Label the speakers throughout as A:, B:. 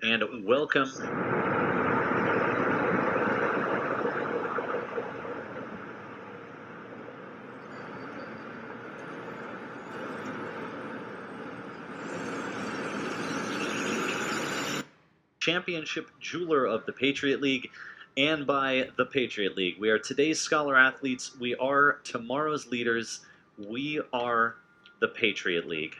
A: And welcome. Championship jeweler of the Patriot League and by the Patriot League. We are today's scholar athletes. We are tomorrow's leaders. We are the Patriot League.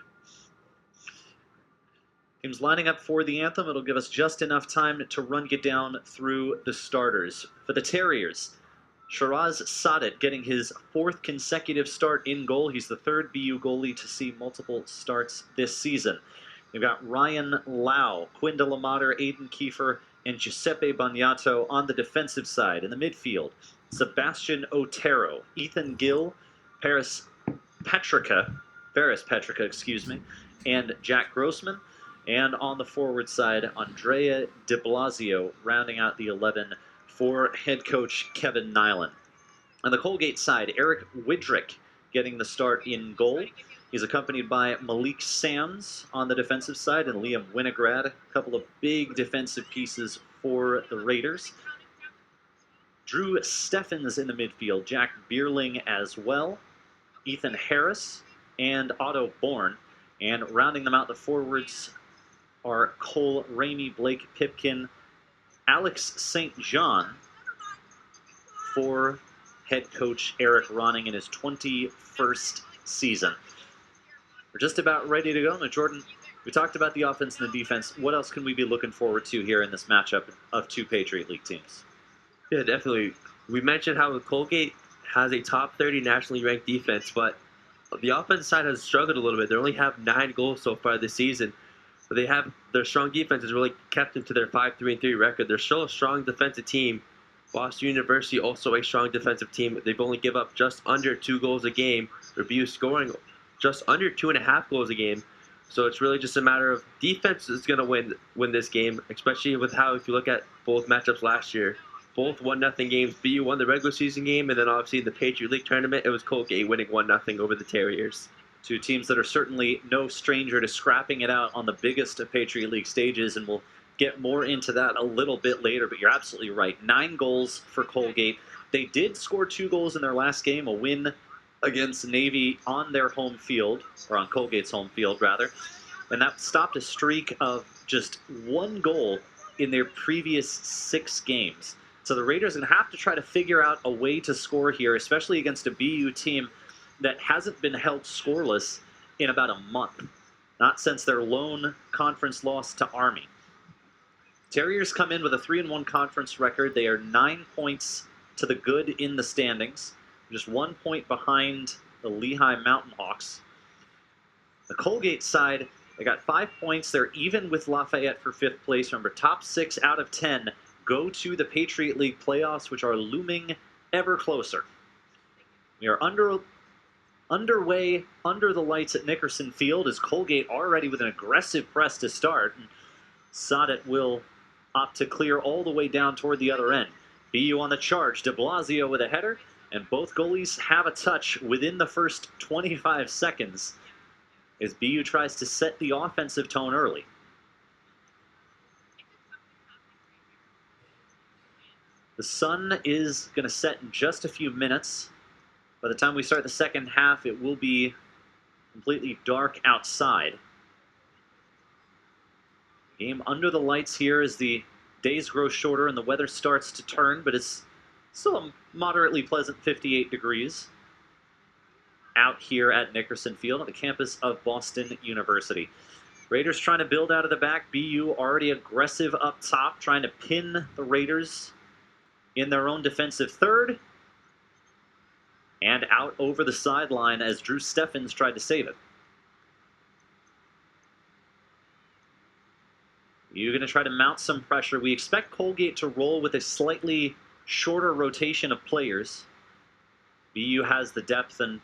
A: Teams lining up for the anthem. It'll give us just enough time to get down through the starters. For the Terriers, Sheraz Saadat getting his fourth consecutive start in goal. He's the third BU goalie to see multiple starts this season. We've got Ryan Lau, Quinn de la Mater, Aiden Kiefer, and Giuseppe Bagnato on the defensive side. In the midfield, Sebastian Otero, Ethan Gill, Ferris Petrica, and Jack Grossman. And on the forward side, Andrea de Blasio rounding out the 11 for head coach Kevin Nyland. On the Colgate side, Eric Widrick getting the start in goal. He's accompanied by Malik Sands on the defensive side and Liam Winograd, a couple of big defensive pieces for the Raiders. Drew Steffens in the midfield, Jack Bierling as well, Ethan Harris, and Otto Bourne. And rounding them out, the forwards are Cole Ramey, Blake Pipkin, Alex St. John for head coach Eric Ronning in his 21st season. We're just about ready to go. Now, Jordan, we talked about the offense and the defense. What else can we be looking forward to here in this matchup of two Patriot League teams?
B: Yeah, definitely. We mentioned how Colgate has a top 30 nationally ranked defense, but the offensive side has struggled a little bit. They only have 9 goals so far this season. But their strong defense has really kept them to their 5-3-3 record. They're still a strong defensive team. Boston University also a strong defensive team. They've only give up just under 2 goals a game. Their BU scoring just under 2.5 goals a game. So it's really just a matter of defense is going to win this game, especially with how, if you look at both matchups last year, both 1-0 games. BU won the regular season game, and then obviously in the Patriot League tournament, it was Colgate winning 1-0 over the Terriers.
A: Two teams that are certainly no stranger to scrapping it out on the biggest of Patriot League stages, and we'll get more into that a little bit later, but you're absolutely right. 9 goals for Colgate. They did score 2 goals in their last game, a win against Navy on their home field, or on Colgate's home field, rather. And that stopped a streak of just 1 goal in their previous 6 games. So the Raiders are going to have to try to figure out a way to score here, especially against a BU team that hasn't been held scoreless in about a month, not since their lone conference loss to Army. Terriers come in with a 3-1 conference record. They are 9 points to the good in the standings, just 1 point behind the Lehigh Mountain Hawks. The Colgate side, they got 5 points. They're even with Lafayette for 5th place. Remember, top 6 out of 10 go to the Patriot League playoffs, which are looming ever closer. We are underway under the lights at Nickerson Field as Colgate already with an aggressive press to start. And Saadat will opt to clear all the way down toward the other end. BU on the charge. De Blasio with a header, and both goalies have a touch within the first 25 seconds as BU tries to set the offensive tone early. The sun is going to set in just a few minutes. By the time we start the second half, it will be completely dark outside. Game under the lights here as the days grow shorter and the weather starts to turn, but it's still a moderately pleasant 58 degrees out here at Nickerson Field on the campus of Boston University. Raiders trying to build out of the back. BU already aggressive up top, trying to pin the Raiders in their own defensive third. And out over the sideline as Drew Steffens tried to save it. You're going to try to mount some pressure. We expect Colgate to roll with a slightly shorter rotation of players. BU has the depth, and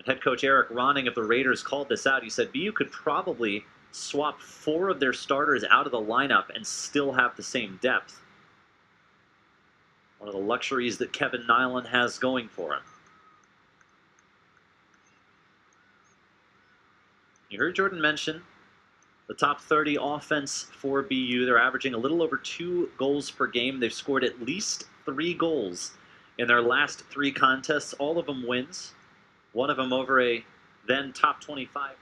A: head coach Eric Ronning of the Raiders called this out. He said BU could probably swap 4 of their starters out of the lineup and still have the same depth. One of the luxuries that Kevin Nyland has going for him. You heard Jordan mention The top 30 offense for BU. They're averaging a little over 2 goals per game. They've scored at least 3 goals in their last 3 contests. All of them wins. One of them over a then top 25 ranked.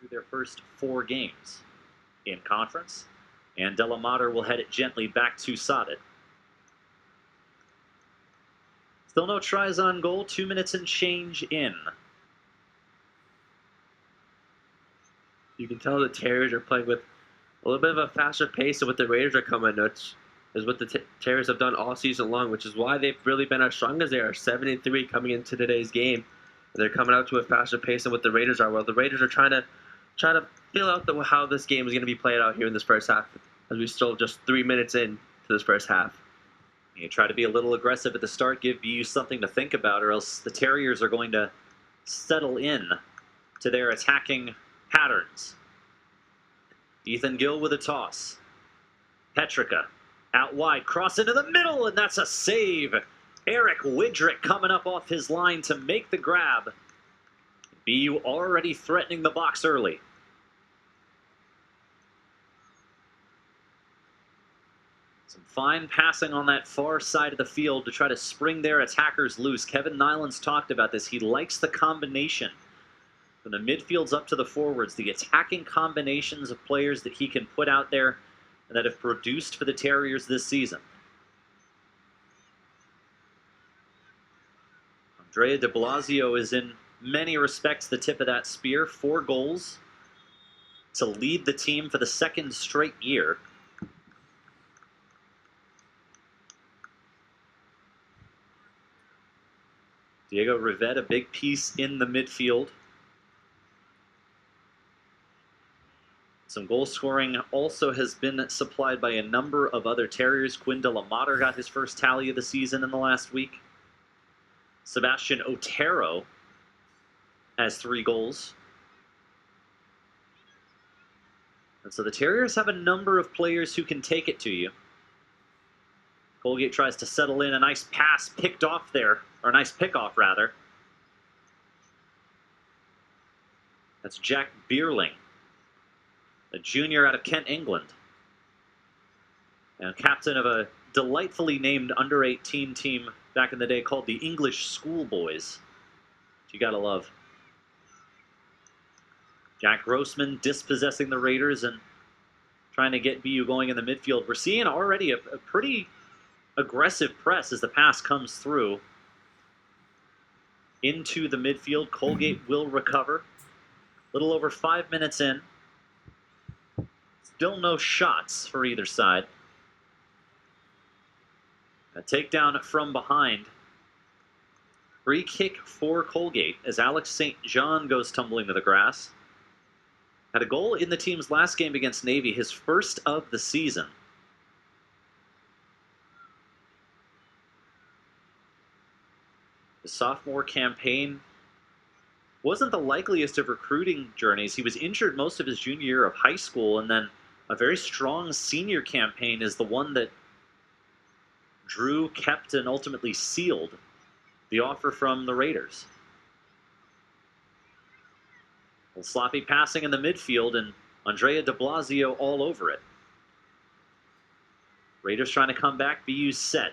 A: Through their first 4 games in conference, and Delamater will head it gently back to Saadat. Still no tries on goal, 2 minutes and change in.
B: You can tell the Terriers are playing with a little bit of a faster pace than what the Raiders are coming, which is what the Terriers have done all season long, which is why they've really been as strong as they are, 7-3 coming into today's game. They're coming out to a faster pace than what the Raiders are. Well, the Raiders are trying to feel out how this game is going to be played out here in this first half, as we still just 3 minutes in to this first half.
A: You try to be a little aggressive at the start, give BU something to think about, or else the Terriers are going to settle in to their attacking patterns. Ethan Gill with a toss. Petrica out wide, cross into the middle, and that's a save. Eric Widrick coming up off his line to make the grab. BU already threatening the box early. Some fine passing on that far side of the field to try to spring their attackers loose. Kevin Nyland's talked about this. He likes the combination from the midfields up to the forwards, the attacking combinations of players that he can put out there and that have produced for the Terriers this season. Andrea de Blasio is in many respects the tip of that spear. 4 goals to lead the team for the 2nd straight year. Diego Rivet, a big piece in the midfield. Some goal scoring also has been supplied by a number of other Terriers. Quinn Delamater got his first tally of the season in the last week. Sebastian Otero has 3 goals. And so the Terriers have a number of players who can take it to you. Colgate tries to settle in, a nice pass picked off there, or a nice pickoff rather. That's Jack Bierling, a junior out of Kent, England, and captain of a delightfully named under-18 team back in the day called the English Schoolboys, which you gotta love. Jack Grossman dispossessing the Raiders and trying to get BU going in the midfield. We're seeing already a pretty aggressive press as the pass comes through into the midfield. Colgate will recover. A little over 5 minutes in. Still no shots for either side. A takedown from behind. Free kick for Colgate as Alex St. John goes tumbling to the grass. Had a goal in the team's last game against Navy, his first of the season. The sophomore campaign wasn't the likeliest of recruiting journeys. He was injured most of his junior year of high school, and then a very strong senior campaign is the one that drew, kept, and ultimately sealed the offer from the Raiders. A little sloppy passing in the midfield, and Andrea de Blasio all over it. Raiders trying to come back. BU's set.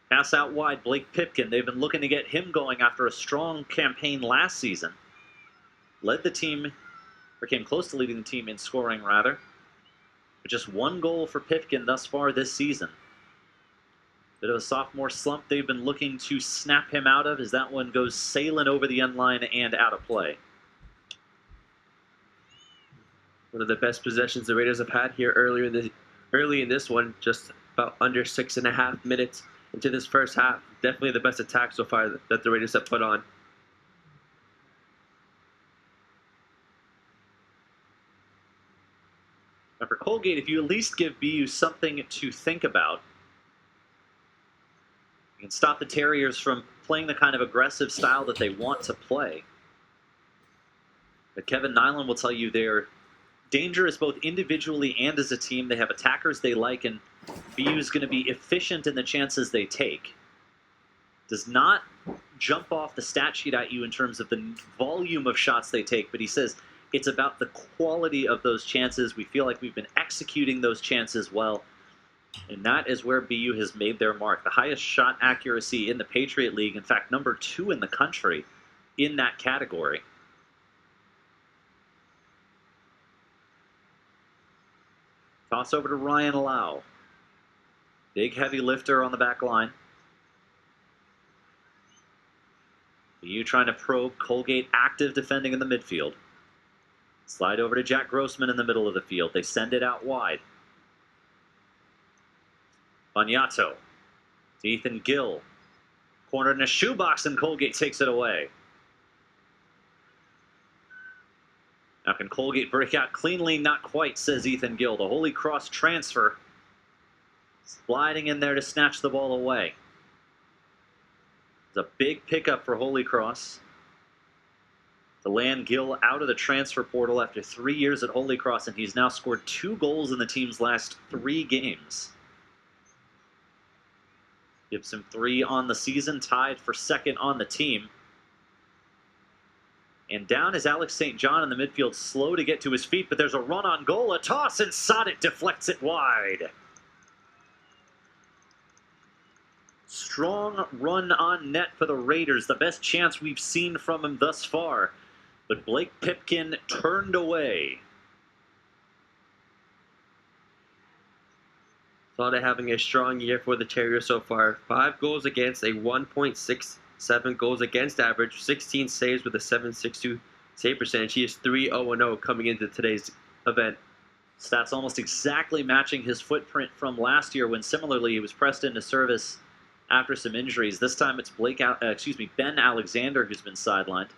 A: Pass out wide, Blake Pipkin. They've been looking to get him going after a strong campaign last season. Led the team, or came close to leading the team in scoring, rather. But just 1 goal for Pipkin thus far this season. Bit of a sophomore slump they've been looking to snap him out of as that one goes sailing over the end line and out of play.
B: One of the best possessions the Raiders have had here early in this one, just about under 6.5 minutes into this first half. Definitely the best attack so far that the Raiders have put on.
A: Now for Colgate, if you at least give BU something to think about, and stop the Terriers from playing the kind of aggressive style that they want to play. But Kevin Nyland will tell you they're dangerous both individually and as a team. They have attackers they like, and BU is going to be efficient in the chances they take. Does not jump off the stat sheet at you in terms of the volume of shots they take, but he says it's about the quality of those chances. We feel like we've been executing those chances well, and that is where BU has made their mark. The highest shot accuracy in the Patriot League, in fact, number 2 in the country in that category. Toss over to Ryan Lau. Big heavy lifter on the back line. BU trying to probe. Colgate active defending in the midfield. Slide over to Jack Grossman in the middle of the field. They send it out wide. Bagnato to Ethan Gill. Cornered in a shoebox, and Colgate takes it away. Now can Colgate break out cleanly? Not quite, says Ethan Gill. The Holy Cross transfer. Sliding in there to snatch the ball away. It's a big pickup for Holy Cross to land Gill out of the transfer portal after 3 years at Holy Cross, and he's now scored 2 goals in the team's last 3 games. Gives him 3 on the season, tied for second on the team. And down is Alex St. John in the midfield, slow to get to his feet, but there's a run on goal, a toss, and Saadat deflects it wide. Strong run on net for the Raiders, the best chance we've seen from him thus far. But Blake Pipkin turned away.
B: Saadat having a strong year for the Terriers so far. 5 goals against, a 1.67 goals against average, 16 saves with a 7.62 save percentage. He is 3-0-0 coming into today's event.
A: Stats almost exactly matching his footprint from last year when similarly he was pressed into service after some injuries. This time it's Ben Alexander who's been sidelined.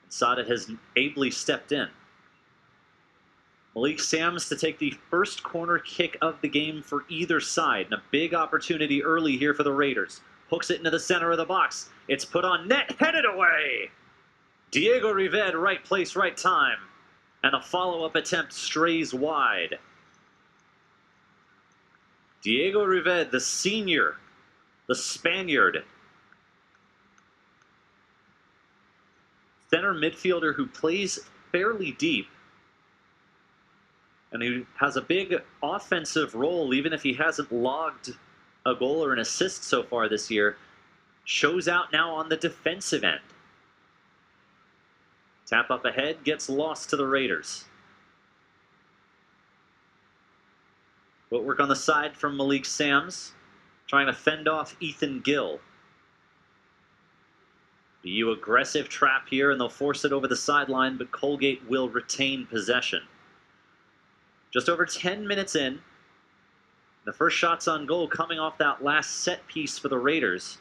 A: And Saadat has ably stepped in. Malik Sams to take the first corner kick of the game for either side. And a big opportunity early here for the Raiders. Hooks it into the center of the box. It's put on net, headed away. Diego Rived, right place, right time. And a follow-up attempt strays wide. Diego Rived, the senior, the Spaniard. Center midfielder who plays fairly deep. And who has a big offensive role, even if he hasn't logged a goal or an assist so far this year. Shows out now on the defensive end. Tap up ahead, gets lost to the Raiders. Footwork on the side from Malik Sams, trying to fend off Ethan Gill. BU aggressive trap here, and they'll force it over the sideline, but Colgate will retain possession. Just over 10 minutes in, the first shots on goal coming off that last set piece for the Raiders.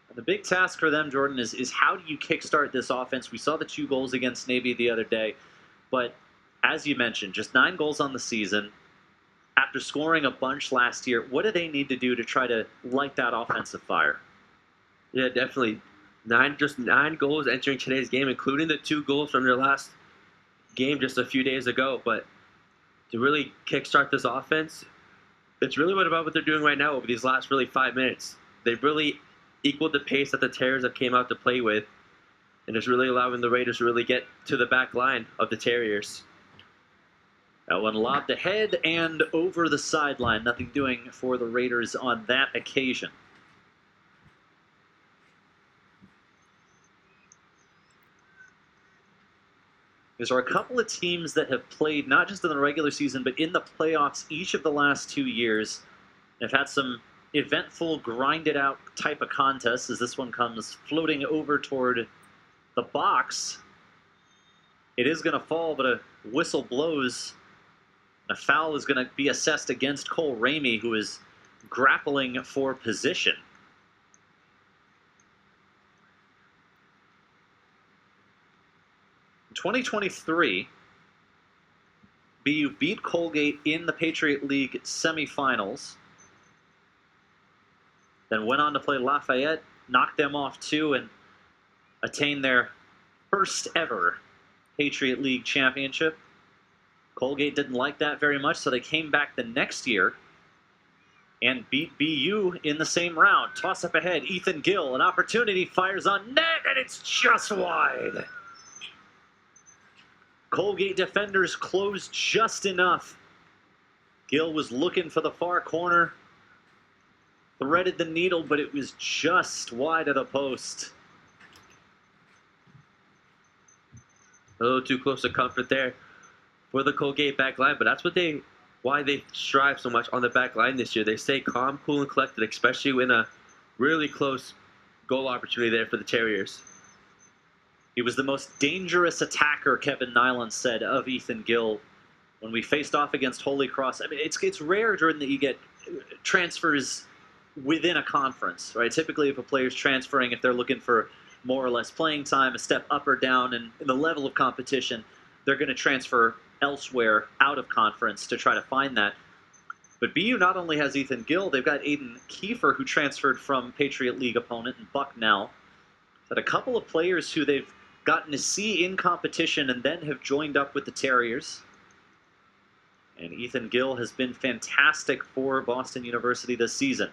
A: And the big task for them, Jordan, is how do you kickstart this offense? We saw the 2 goals against Navy the other day, but as you mentioned, just 9 goals on the season. After scoring a bunch last year, what do they need to do to try to light that offensive fire?
B: Yeah, definitely. 9 goals entering today's game, including the 2 goals from their last game just a few days ago. But to really kickstart this offense, it's really about what they're doing right now over these last really 5 minutes. They've really equaled the pace that the Terriers have came out to play with, and it's really allowing the Raiders to really get to the back line of the Terriers.
A: That one lobbed ahead and over the sideline. Nothing doing for the Raiders on that occasion. There are a couple of teams that have played not just in the regular season, but in the playoffs each of the last 2 years. They've had some eventful, grinded-out type of contests as this one comes floating over toward the box. It is going to fall, but a whistle blows. A foul is going to be assessed against Cole Ramey, who is grappling for position. In 2023, BU beat Colgate in the Patriot League semifinals. then went on to play Lafayette, knocked them off 2, and attain their first ever Patriot League championship. Colgate didn't like that very much, so they came back the next year and beat BU in the same round. Toss up ahead, Ethan Gill, an opportunity, fires on net, and it's just wide. Colgate defenders closed just enough. Gill was looking for the far corner, threaded the needle, but it was just wide of the post.
B: A little too close to comfort there for the Colgate back line, but that's why they strive so much on the back line this year. They stay calm, cool, and collected, especially in a really close goal opportunity there for the Terriers.
A: He was the most dangerous attacker, Kevin Nyland said, of Ethan Gill when we faced off against Holy Cross. I mean, it's rare, Jordan, that you get transfers within a conference, right? Typically, if a player's transferring, if they're looking for more or less playing time, a step up or down in the level of competition, they're going to transfer elsewhere out of conference to try to find that. But BU not only has Ethan Gill, they've got Aiden Kiefer, who transferred from Patriot League opponent and Bucknell. Had a couple of players who they've gotten to see in competition and then have joined up with the Terriers. And Ethan Gill has been fantastic for Boston University this season.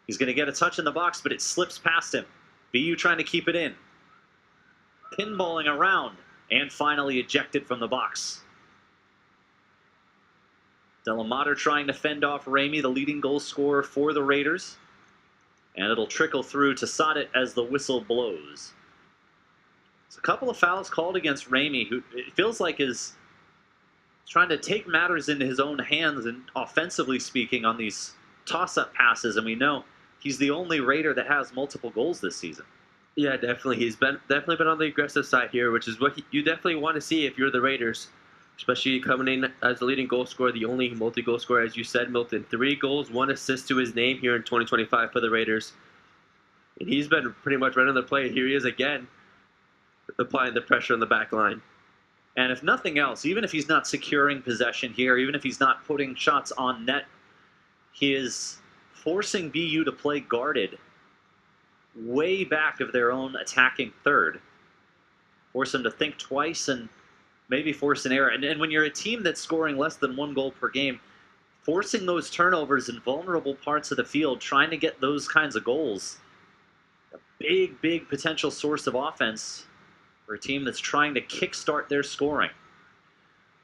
A: He's going to get a touch in the box, but it slips past him. BU trying to keep it in. Pinballing around, and finally ejected from the box. Delamater trying to fend off Ramey, the leading goal scorer for the Raiders. And it'll trickle through to Saadat as the whistle blows. It's a couple of fouls called against Ramey, who it feels like is trying to take matters into his own hands and offensively speaking on these toss-up passes. And we know he's the only Raider that has multiple goals this season.
B: Yeah, definitely. He's definitely been on the aggressive side here, which is what you definitely want to see if you're the Raiders, especially coming in as the leading goal scorer, the only multi-goal scorer, as you said, Milton. 3 goals, 1 assist to his name here in 2025 for the Raiders. And he's been pretty much right on the play. Here he is again, applying the pressure on the back line.
A: And if nothing else, even if he's not securing possession here, even if he's not putting shots on net, he is forcing BU to play guarded way back of their own attacking third. Force them to think twice and maybe force an error. And when you're a team that's scoring less than 1 goal per game, forcing those turnovers in vulnerable parts of the field, trying to get those kinds of goals, a big potential source of offense for a team that's trying to kickstart their scoring.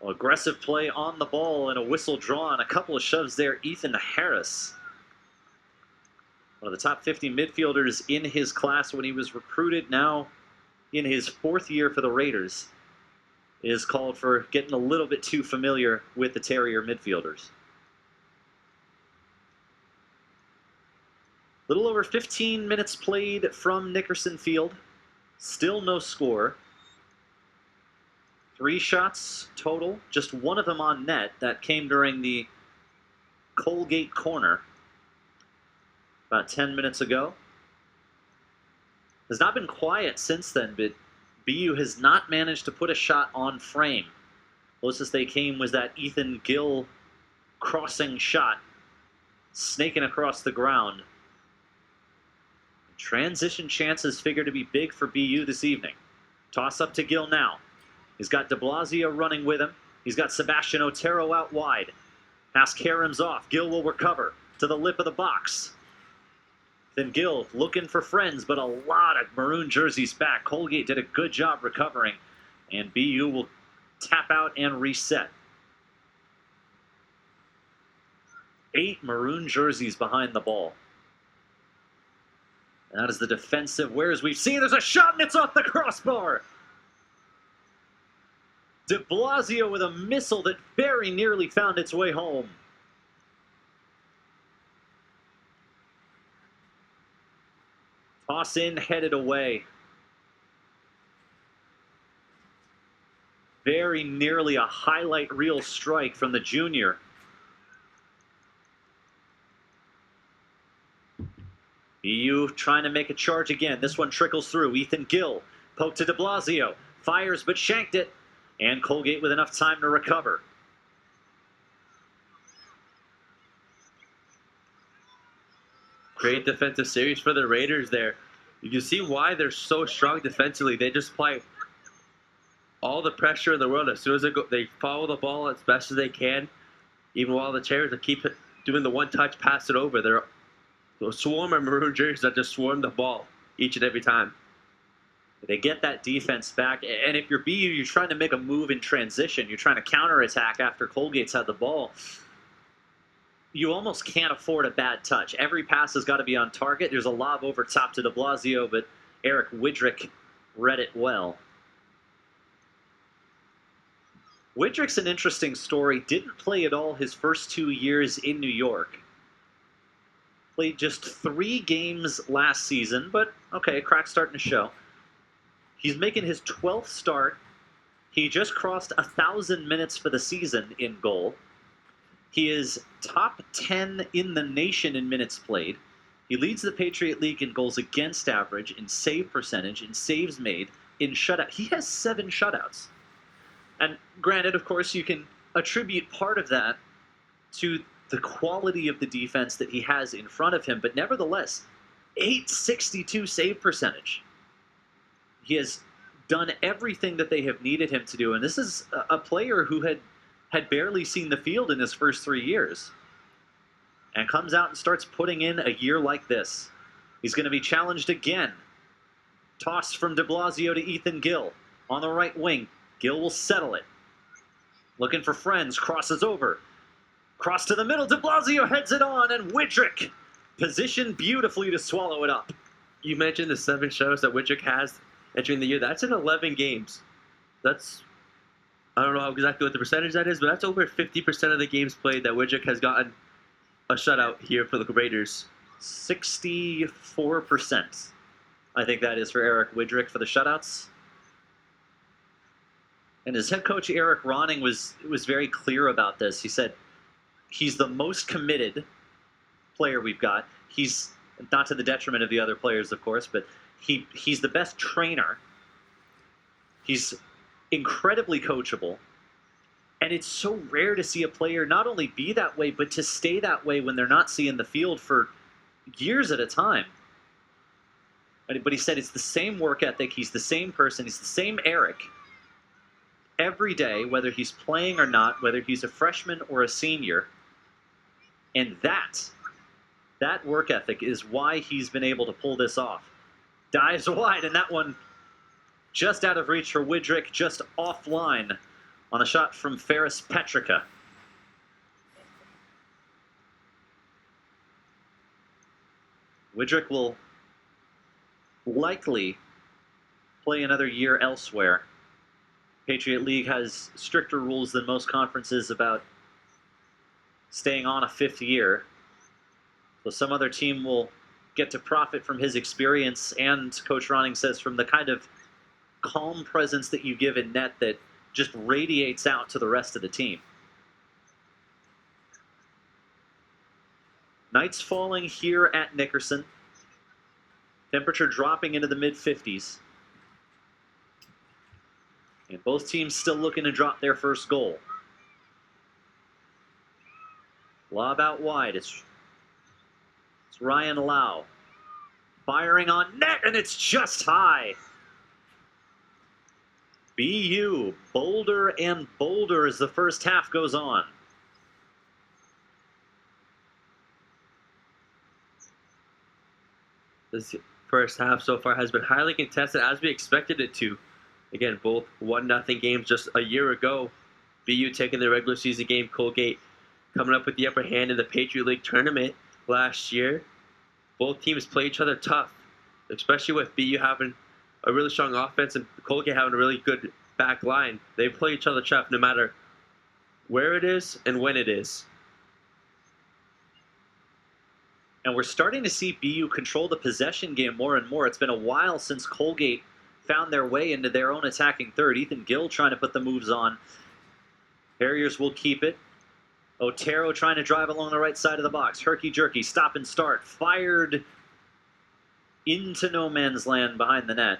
A: Well, aggressive play on the ball and a whistle drawn. A couple of shoves there. Ethan Harris, one of the top 50 midfielders in his class when he was recruited, now in his 4th year for the Raiders, is called for getting a little bit too familiar with the Terrier midfielders. Little over 15 minutes played from Nickerson Field. Still no score. 3 shots total, just one of them on net. That came during the Colgate corner about 10 minutes ago. Has not been quiet since then, but BU has not managed to put a shot on frame. Closest they came was that Ethan Gill crossing shot, snaking across the ground. Transition chances figure to be big for BU this evening. Toss up to Gill now. He's got de Blasio running with him. He's got Sebastian Otero out wide. Pass Karam's off. Gill will recover to the lip of the box. Then Gill looking for friends, but a lot of maroon jerseys back. Colgate did a good job recovering, and BU will tap out and reset. 8 maroon jerseys behind the ball. And that is the defensive wares we've seen. There's a shot, and it's off the crossbar. De Blasio with a missile that very nearly found its way home. Toss in, headed away. Very nearly a highlight reel strike from the junior. BU trying to make a charge again. This one trickles through. Ethan Gill poked to de Blasio. Fires but shanked it. And Colgate with enough time to recover.
B: Great defensive series for the Raiders there. You can see why they're so strong defensively. They just apply all the pressure in the world. As soon as they follow the ball as best as they can, even while the Terriers will keep doing the one-touch, pass it over. They're a swarm of maroon jerseys that just swarm the ball each and every time.
A: They get that defense back, and if you're BU, you're trying to make a move in transition. You're trying to counterattack after Colgate's had the ball. You almost can't afford a bad touch. Every pass has got to be on target. There's a lob over top to de Blasio, but Eric Widrick read it well. Widrick's an interesting story. Didn't play at all his first 2 years in New York. Played just 3 games last season, but okay, crack starting to show. He's making his 12th start. He just crossed 1,000 minutes for the season in goal. He is top 10 in the nation in minutes played. He leads the Patriot League in goals against average, in save percentage, in saves made, in shutout. He has 7 shutouts. And granted, of course, you can attribute part of that to the quality of the defense that he has in front of him, but nevertheless, .862 save percentage. He has done everything that they have needed him to do, and this is a player who had barely seen the field in his first 3 years, and comes out and starts putting in a year like this. He's going to be challenged again. Toss from de Blasio to Ethan Gill on the right wing. Gill will settle it. Looking for friends, crosses over. Cross to the middle, de Blasio heads it on, and Widrick positioned beautifully to swallow it up.
B: You mentioned the 7 shutouts that Widrick has entering the year. That's in 11 games. That's, I don't know exactly what the percentage that is, but that's over 50% of the games played that Widrick has gotten a shutout here for the Raiders.
A: 64%. I think that is for Eric Widrick for the shutouts. And his head coach, Eric Ronning, was very clear about this. He said, he's the most committed player we've got. He's, not to the detriment of the other players, of course, but he's the best trainer. He's incredibly coachable. And it's so rare to see a player not only be that way, but to stay that way when they're not seeing the field for years at a time. But he said it's the same work ethic. He's the same person. He's the same Eric. Every day, whether he's playing or not, whether he's a freshman or a senior. And that work ethic is why he's been able to pull this off. Dives wide, and that one just out of reach for Widrick, just offline on a shot from Ferris Petrica. Widrick will likely play another year elsewhere. Patriot League has stricter rules than most conferences about staying on a 5th year. So some other team will get to profit from his experience, and Coach Ronning says from the kind of calm presence that you give in net that just radiates out to the rest of the team. Nights falling here at Nickerson. Temperature dropping into the mid-50s. And both teams still looking to drop their first goal. Lob out wide. It's Ryan Lau. Firing on net, and it's just high. BU, bolder and bolder as the first half goes on.
B: This first half so far has been highly contested, as we expected it to. Again, both 1-0 games just a year ago. BU taking the regular season game, Colgate coming up with the upper hand in the Patriot League tournament last year. Both teams play each other tough, especially with BU having a really strong offense and Colgate having a really good back line. They play each other tough no matter where it is and when it is.
A: And we're starting to see BU control the possession game more and more. It's been a while since Colgate found their way into their own attacking third. Ethan Gill trying to put the moves on. Harriers will keep it. Otero trying to drive along the right side of the box. Herky-jerky, stop and start. Fired into no man's land behind the net.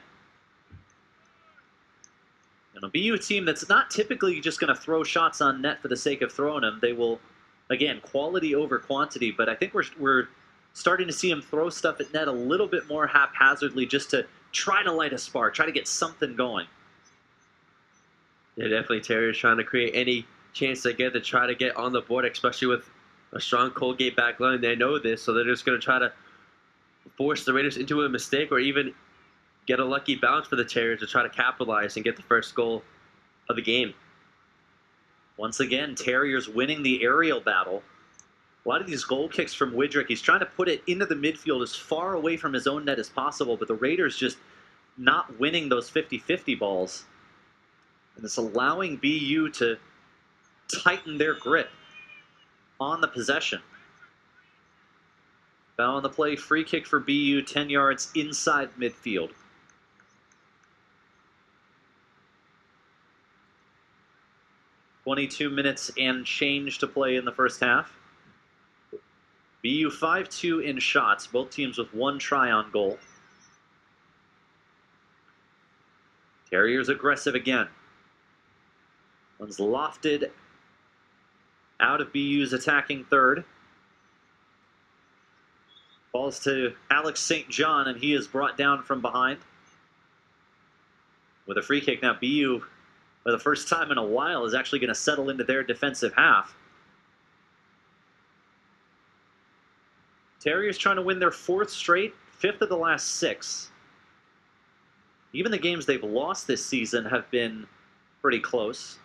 A: And a BU team that's not typically just going to throw shots on net for the sake of throwing them. They will, again, quality over quantity. But I think we're starting to see him throw stuff at net a little bit more haphazardly just to try to light a spark, try to get something going.
B: Yeah, definitely Terriers trying to create any chance they get to try to get on the board, especially with a strong Colgate back line. They know this, so they're just going to try to force the Raiders into a mistake or even get a lucky bounce for the Terriers to try to capitalize and get the first goal of the game.
A: Once again, Terriers winning the aerial battle. A lot of these goal kicks from Widrick, he's trying to put it into the midfield as far away from his own net as possible, but the Raiders just not winning those 50-50 balls. And it's allowing BU to tighten their grip on the possession. Foul on the play, free kick for BU, 10 yards inside midfield. "22 minutes and change to play in the first half. BU 5-2 in shots, both teams with one try on goal. Terriers aggressive again. One's lofted out of BU's attacking third. Falls to Alex St. John, and he is brought down from behind. With a free kick now, BU, for the first time in a while, is actually going to settle into their defensive half. Terriers trying to win their fourth straight, fifth of the last 6. Even the games they've lost this season have been pretty close.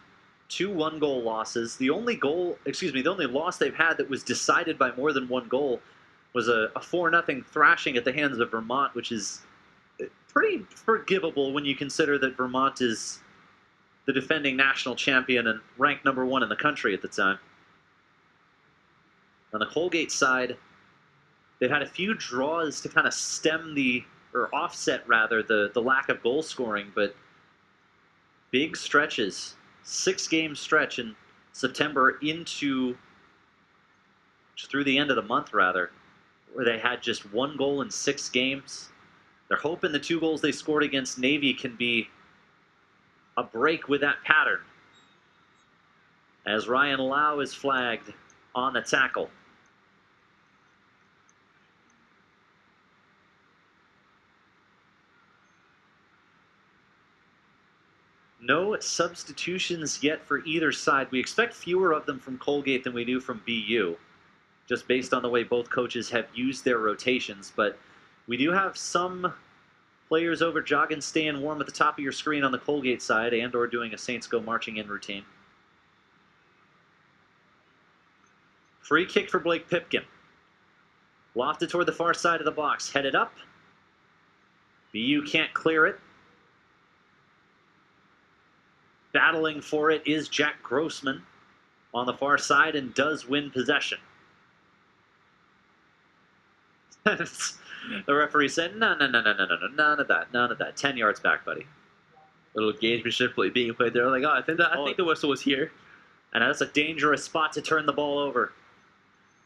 A: 2 one-goal losses. The only loss they've had that was decided by more than one goal was a 4-0 thrashing at the hands of Vermont, which is pretty forgivable when you consider that Vermont is the defending national champion and ranked number 1 in the country at the time. On the Colgate side, they've had a few draws to kind of offset the lack of goal scoring, but big stretches, 6-game stretch in September through the end of the month, rather, where they had just 1 goal in 6 games. They're hoping the 2 goals they scored against Navy can be a break with that pattern, as Ryan Lau is flagged on the tackle. No substitutions yet for either side. We expect fewer of them from Colgate than we do from BU, just based on the way both coaches have used their rotations. But we do have some players over jogging, staying warm at the top of your screen on the Colgate side and or doing a Saints Go marching in routine. Free kick for Blake Pipkin. Lofted toward the far side of the box. Headed up. BU can't clear it. Battling for it is Jack Grossman on the far side and does win possession. The referee said, no, none of that. 10 yards back, buddy.
B: Little gamesmanship being played there. Like, I think the whistle was here.
A: And that's a dangerous spot to turn the ball over.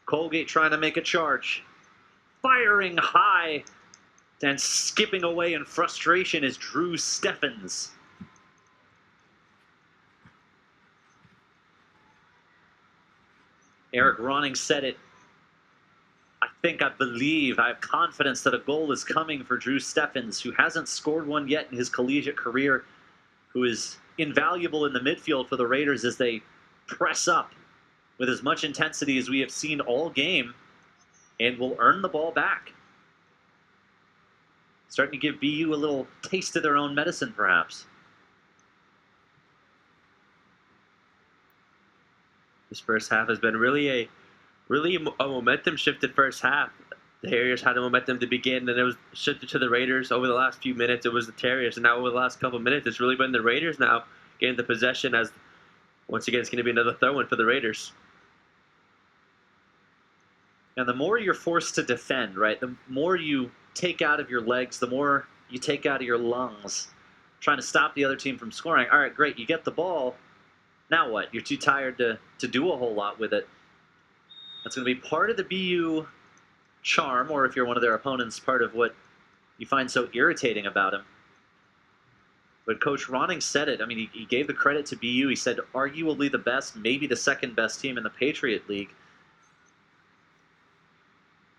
A: Colgate trying to make a charge. Firing high and skipping away in frustration is Drew Steffens. Eric Ronning said it. I believe, I have confidence that a goal is coming for Drew Steffens, who hasn't scored one yet in his collegiate career, who is invaluable in the midfield for the Raiders as they press up with as much intensity as we have seen all game, and will earn the ball back. Starting to give BU a little taste of their own medicine, perhaps.
B: This first half has been really a momentum shifted first half. The Terriers had a momentum to begin, and it was shifted to the Raiders. Over the last few minutes, it was the Terriers, and now over the last couple of minutes, it's really been the Raiders now getting the possession, as once again it's going to be another throw-in for the Raiders.
A: And the more you're forced to defend, right, the more you take out of your legs, the more you take out of your lungs, trying to stop the other team from scoring. All right, great, you get the ball. Now what? You're too tired to do a whole lot with it. That's going to be part of the BU charm, or if you're one of their opponents, part of what you find so irritating about him. But Coach Ronning said it. I mean, he gave the credit to BU. He said arguably the best, maybe the second best team in the Patriot League.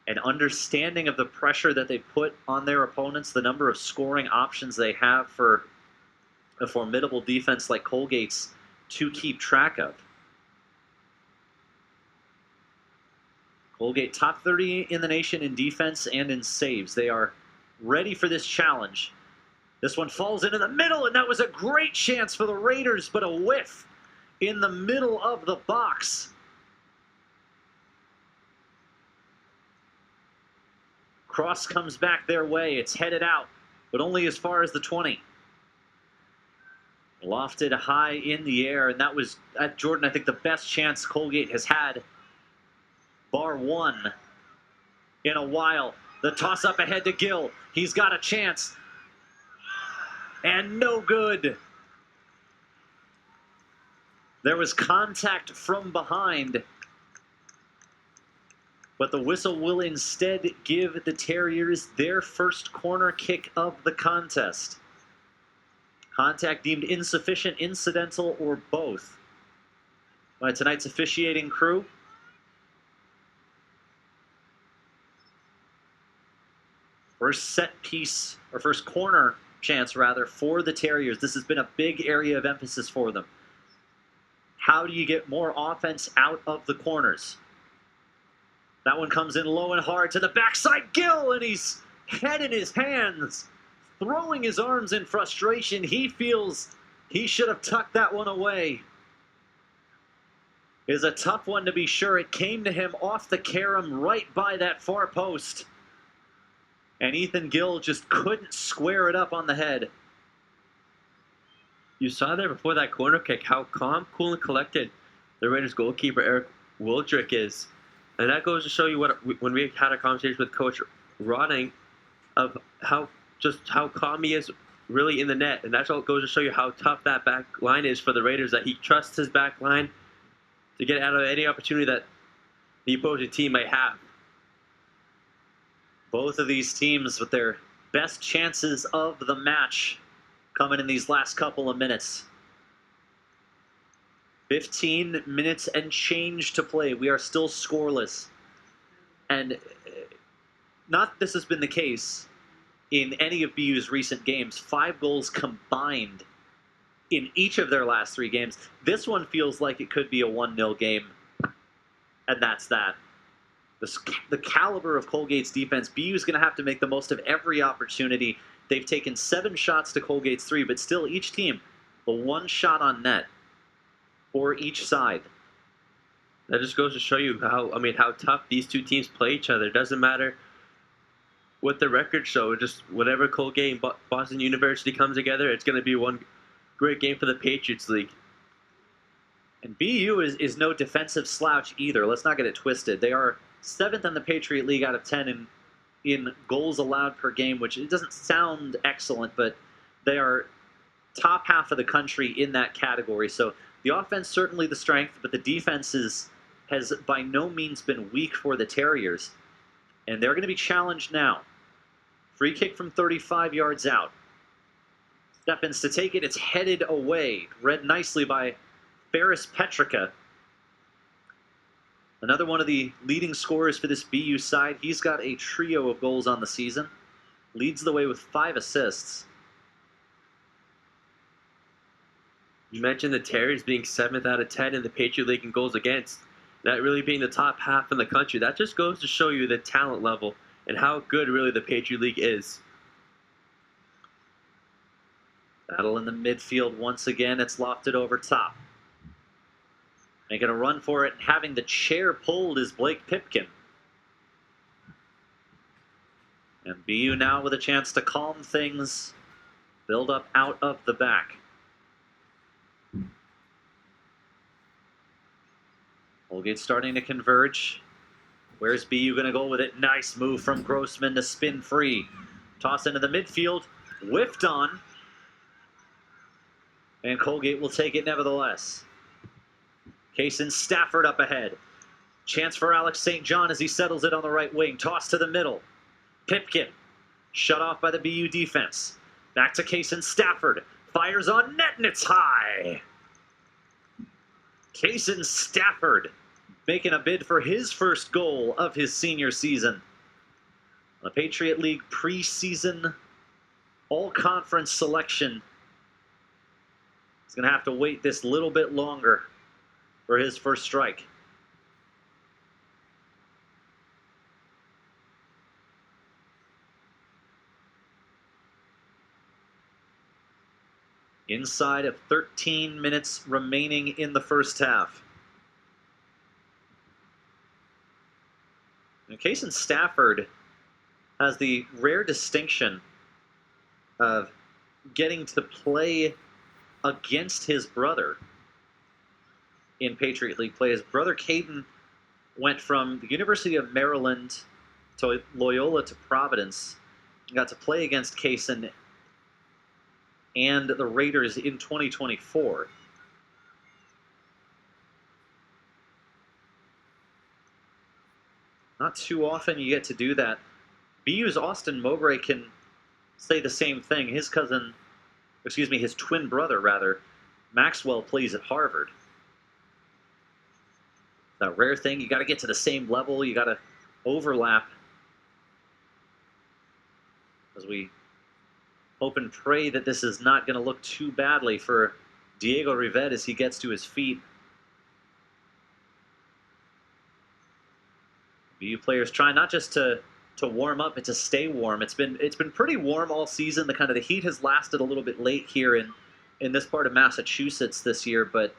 A: an understanding of the pressure that they put on their opponents, the number of scoring options they have for a formidable defense like Colgate's to keep track of. Colgate top 30 in the nation in defense and in saves. They are ready for this challenge. This one falls into the middle, and that was a great chance for the Raiders, but a whiff in the middle of the box. Cross comes back their way. It's headed out, but only as far as the 20. Lofted high in the air, and that was, Jordan, I think the best chance Colgate has had, bar one, in a while. The toss up ahead to Gill. He's got a chance. And no good. There was contact from behind, but the whistle will instead give the Terriers their first corner kick of the contest. Contact deemed insufficient, incidental, or both by tonight's officiating crew. First set piece, or first corner chance rather, for the Terriers. This has been a big area of emphasis for them. How do you get more offense out of the corners? That one comes in low and hard to the backside. Gill, and he's head in his hands, throwing his arms in frustration. He feels he should have tucked that one away. It is a tough one to be sure. It came to him off the carom right by that far post. And Ethan Gill just couldn't square it up on the head.
B: You saw there before that corner kick how calm, cool, and collected the Raiders goalkeeper Eric Wildrick is. And that goes to show you when we had a conversation with Coach Roding of how calm he is really in the net. And that's all goes to show you how tough that back line is for the Raiders, that he trusts his back line to get out of any opportunity that the opposing team might have.
A: Both of these teams with their best chances of the match coming in these last couple of minutes. 15 minutes and change to play. We are still scoreless. And not this has been the case in any of BU's recent games. 5 goals combined in each of their last 3 games. This one feels like it could be a 1-0 game. And that's that. The caliber of Colgate's defense, BU's going to have to make the most of every opportunity. They've taken 7 shots to Colgate's 3, but still each team, the 1 shot on net for each side.
B: That just goes to show you how tough these two teams play each other. It doesn't matter what the records show. Just whenever Colgate and Boston University comes together, it's going to be one great game for the Patriots League.
A: And BU is no defensive slouch either. Let's not get it twisted. They are 7th in the Patriot League out of 10 in goals allowed per game, which it doesn't sound excellent, but they are top half of the country in that category. So the offense certainly the strength, but the defense has by no means been weak for the Terriers. And they're going to be challenged now. Free kick from 35 yards out. Stephens to take it. It's headed away. Read nicely by Ferris Petrica. Another one of the leading scorers for this BU side. He's got a trio of goals on the season. Leads the way with 5 assists.
B: You mentioned the Terriers being 7th out of 10 in the Patriot League in goals against. That really being the top half in the country. That just goes to show you the talent level and how good really the Patriot League is.
A: Battle in the midfield once again. It's lofted over top. Making a run for it. Having the chair pulled is Blake Pipkin. And BU now with a chance to calm things. Build up out of the back. Colgate starting to converge. Where's BU going to go with it? Nice move from Grossman to spin free. Toss into the midfield. Whiffed on. And Colgate will take it nevertheless. Kaysen Stafford up ahead. Chance for Alex St. John as he settles it on the right wing. Toss to the middle. Pipkin. Shut off by the BU defense. Back to Kaysen Stafford. Fires on net and it's high. Kaysen Stafford making a bid for his first goal of his senior season. The Patriot League preseason all-conference selection is going to have to wait this little bit longer for his first strike. Inside of 13 minutes remaining in the first half. And Kason Stafford has the rare distinction of getting to play against his brother in Patriot League play. His brother Caden went from the University of Maryland to Loyola to Providence and got to play against Kason and the Raiders in 2024. Not too often you get to do that. BU's Austin Mowbray can say the same thing. His twin brother, rather, Maxwell, plays at Harvard. That rare thing, you got to get to the same level, you got to overlap. As we hope and pray that this is not going to look too badly for Diego Rivette as he gets to his feet. BU players try not just to warm up, but to stay warm. It's been pretty warm all season. The heat has lasted a little bit late here in this part of Massachusetts this year, but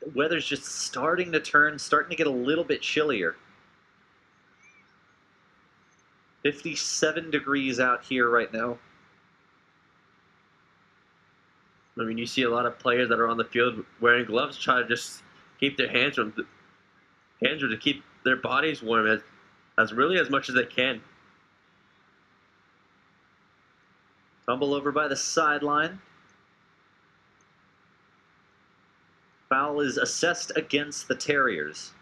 A: the weather's just starting to turn, starting to get a little bit chillier. 57 degrees out here right now.
B: I mean, you see a lot of players that are on the field wearing gloves, try to just keep their hands warm, to keep their bodies warm as much as they can.
A: Fumble over by the sideline. Foul is assessed against the Terriers.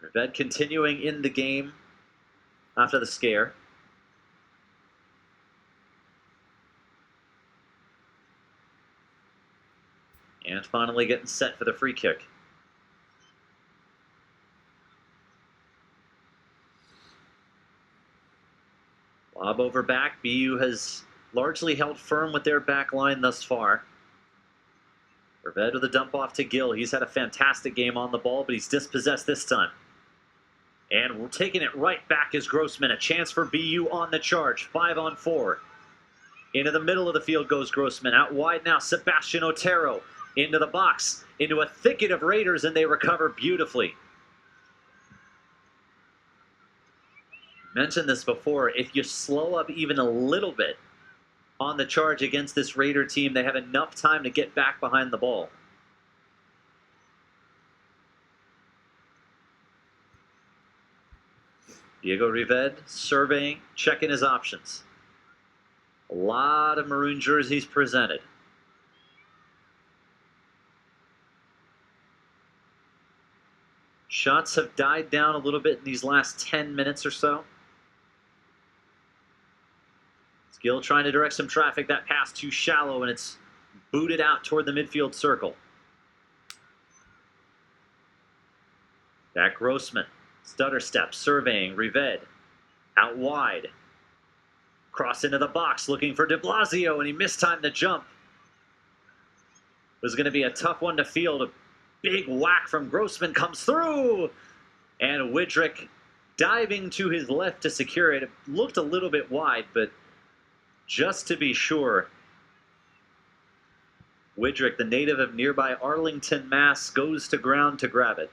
A: Rivette continuing in the game after the scare. And finally getting set for the free kick. Lob over back. BU has largely held firm with their back line thus far. Rivette with a dump off to Gill. He's had a fantastic game on the ball, but he's dispossessed this time. And we're taking it right back as Grossman. A chance for BU on the charge. 5-on-4. Into the middle of the field goes Grossman. Out wide now, Sebastian Otero. Into the box. Into a thicket of Raiders, and they recover beautifully. Mentioned this before. If you slow up even a little bit on the charge against this Raider team, they have enough time to get back behind the ball. Diego Rivette surveying, checking his options. A lot of maroon jerseys presented. Shots have died down a little bit in these last 10 minutes or so. Gill trying to direct some traffic. That pass too shallow, and it's booted out toward the midfield circle. Back Grossman. Stutter step, surveying. Rivette out wide. Cross into the box, looking for de Blasio, and he mistimed the jump. It was going to be a tough one to field. A big whack from Grossman comes through. And Widrick diving to his left to secure it. It looked a little bit wide, but just to be sure, Widrick, the native of nearby Arlington, Mass., goes to ground to grab it.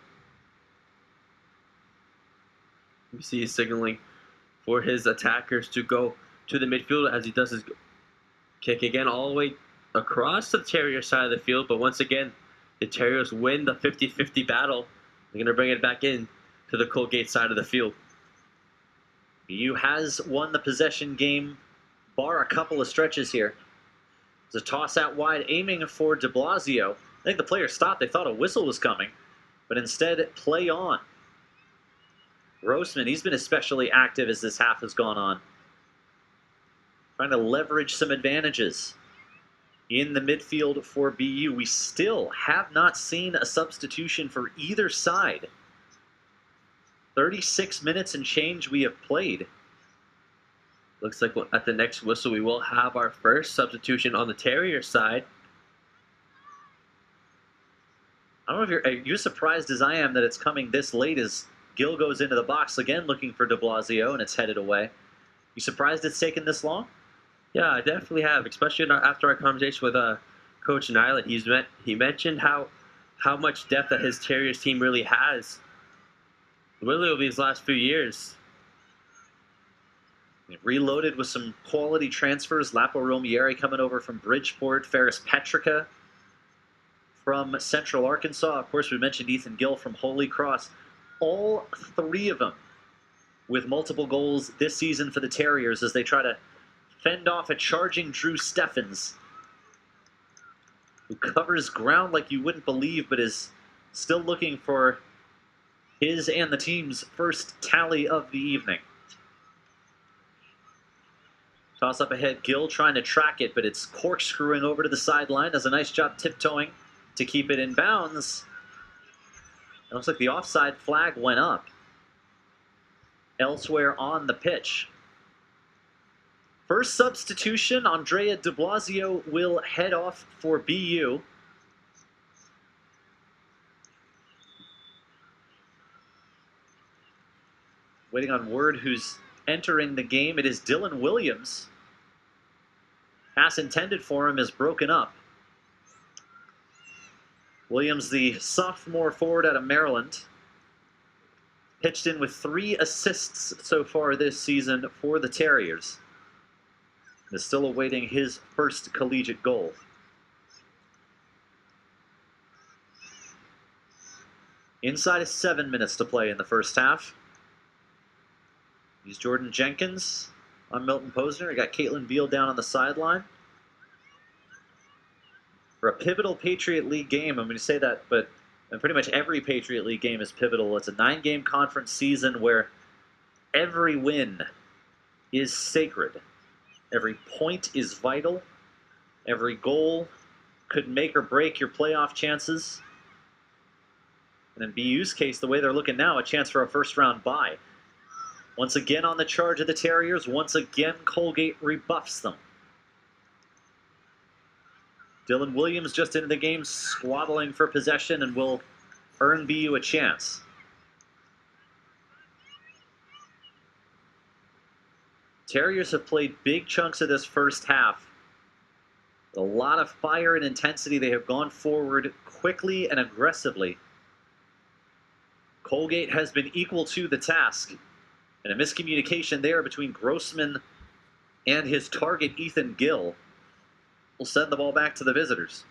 B: You see he's signaling for his attackers to go to the midfield as he does his kick again all the way across the Terrier side of the field. But once again, the Terriers win the 50-50 battle. They're going to bring it back in to the Colgate side of the field.
A: BU has won the possession game, bar a couple of stretches here. It's a toss out wide, aiming for de Blasio. I think the player stopped. They thought a whistle was coming, but instead, play on. Grossman, he's been especially active as this half has gone on. Trying to leverage some advantages in the midfield for BU. We still have not seen a substitution for either side. 36 minutes and change we have played.
B: Looks like at the next whistle we will have our first substitution on the Terrier side.
A: I don't know if are you surprised as I am that it's coming this late as Gill goes into the box again looking for de Blasio and it's headed away. You surprised it's taken this long?
B: Yeah, I definitely have, especially after our conversation with Coach Nyland. He mentioned how much depth that his Terriers team really has, really over these last few years.
A: Reloaded with some quality transfers. Lapo Romieri coming over from Bridgeport. Ferris Petrica from Central Arkansas. Of course, we mentioned Ethan Gill from Holy Cross. All three of them with multiple goals this season for the Terriers as they try to fend off a charging Drew Steffens, who covers ground like you wouldn't believe, but is still looking for his and the team's first tally of the evening. Toss up ahead, Gill trying to track it, but it's corkscrewing over to the sideline. Does a nice job tiptoeing to keep it in bounds. It looks like the offside flag went up elsewhere on the pitch. First substitution, Andrea de Blasio will head off for BU. Waiting on word who's entering the game. It is Dylan Williams. Pass intended for him is broken up. Williams, the sophomore forward out of Maryland, pitched in with 3 assists so far this season for the Terriers. Is still awaiting his first collegiate goal. Inside of 7 minutes to play in the first half. He's Jordan Jenkins on Milton Posner. We got Caitlin Beal down on the sideline. For a pivotal Patriot League game, I'm going to say that, but pretty much every Patriot League game is pivotal. It's a 9-game conference season where every win is sacred. Every point is vital. Every goal could make or break your playoff chances. And in BU's case, the way they're looking now, a chance for a first-round bye. Once again on the charge of the Terriers, once again Colgate rebuffs them. Dylan Williams just into the game, squabbling for possession, and will earn BU a chance. Terriers have played big chunks of this first half. A lot of fire and intensity. They have gone forward quickly and aggressively. Colgate has been equal to the task. And a miscommunication there between Grossman and his target, Ethan Gill, will send the ball back to the visitors.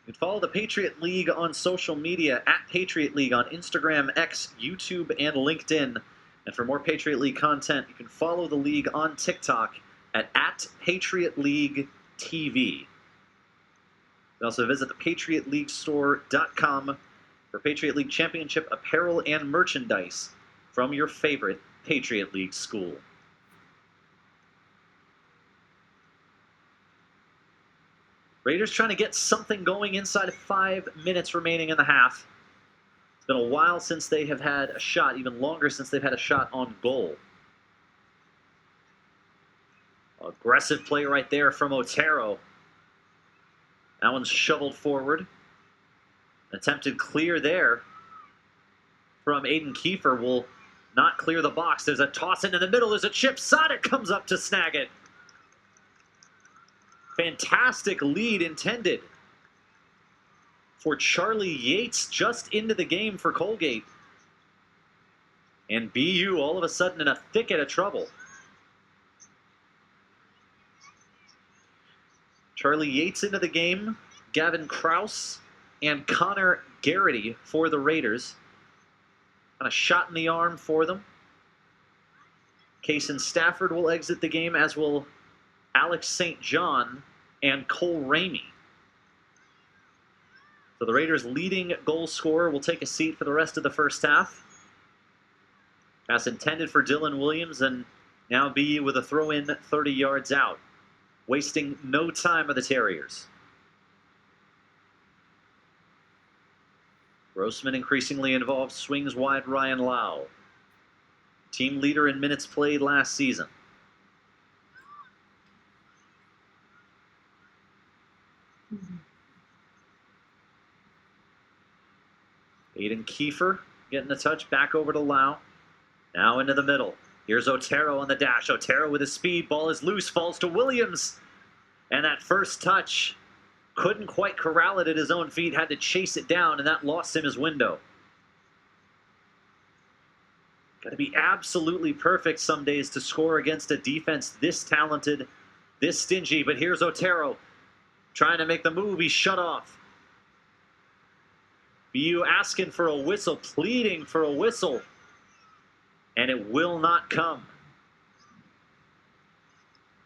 A: You can follow the Patriot League on social media at Patriot League on Instagram, X, YouTube, and LinkedIn. And for more Patriot League content, you can follow the league on TikTok at Patriot League TV. You can also visit the PatriotLeagueStore.com for Patriot League Championship apparel and merchandise from your favorite Patriot League school. Raiders trying to get something going inside of 5 minutes remaining in the half. It's been a while since they have had a shot, even longer since they've had a shot on goal. Aggressive play right there from Otero. That one's shoveled forward. Attempted clear there from Aiden Kiefer will not clear the box. There's a toss into the middle. There's a chip. Saadat comes up to snag it. Fantastic lead intended for Charlie Yates just into the game for Colgate. And BU all of a sudden in a thicket of trouble. Charlie Yates into the game. Gavin Krause and Connor Garrity for the Raiders. And a shot in the arm for them. Kaysen Stafford will exit the game, as will Alex St. John and Cole Ramey. So the Raiders' leading goal scorer will take a seat for the rest of the first half. Pass intended for Dylan Williams, and now BU with a throw-in 30 yards out. wasting no time of the Terriers. Grossman increasingly involved, swings wide Ryan Lau. Team leader in minutes played last season. Aiden Kiefer getting a touch back over to Lau. Now into the middle. Here's Otero on the dash. Otero with his speed. Ball is loose. Falls to Williams. And that first touch couldn't quite corral it at his own feet. Had to chase it down, and that lost him his window. Got to be absolutely perfect some days to score against a defense this talented, this stingy. But here's Otero trying to make the move. He's shut off. BU asking for a whistle, pleading for a whistle. And it will not come.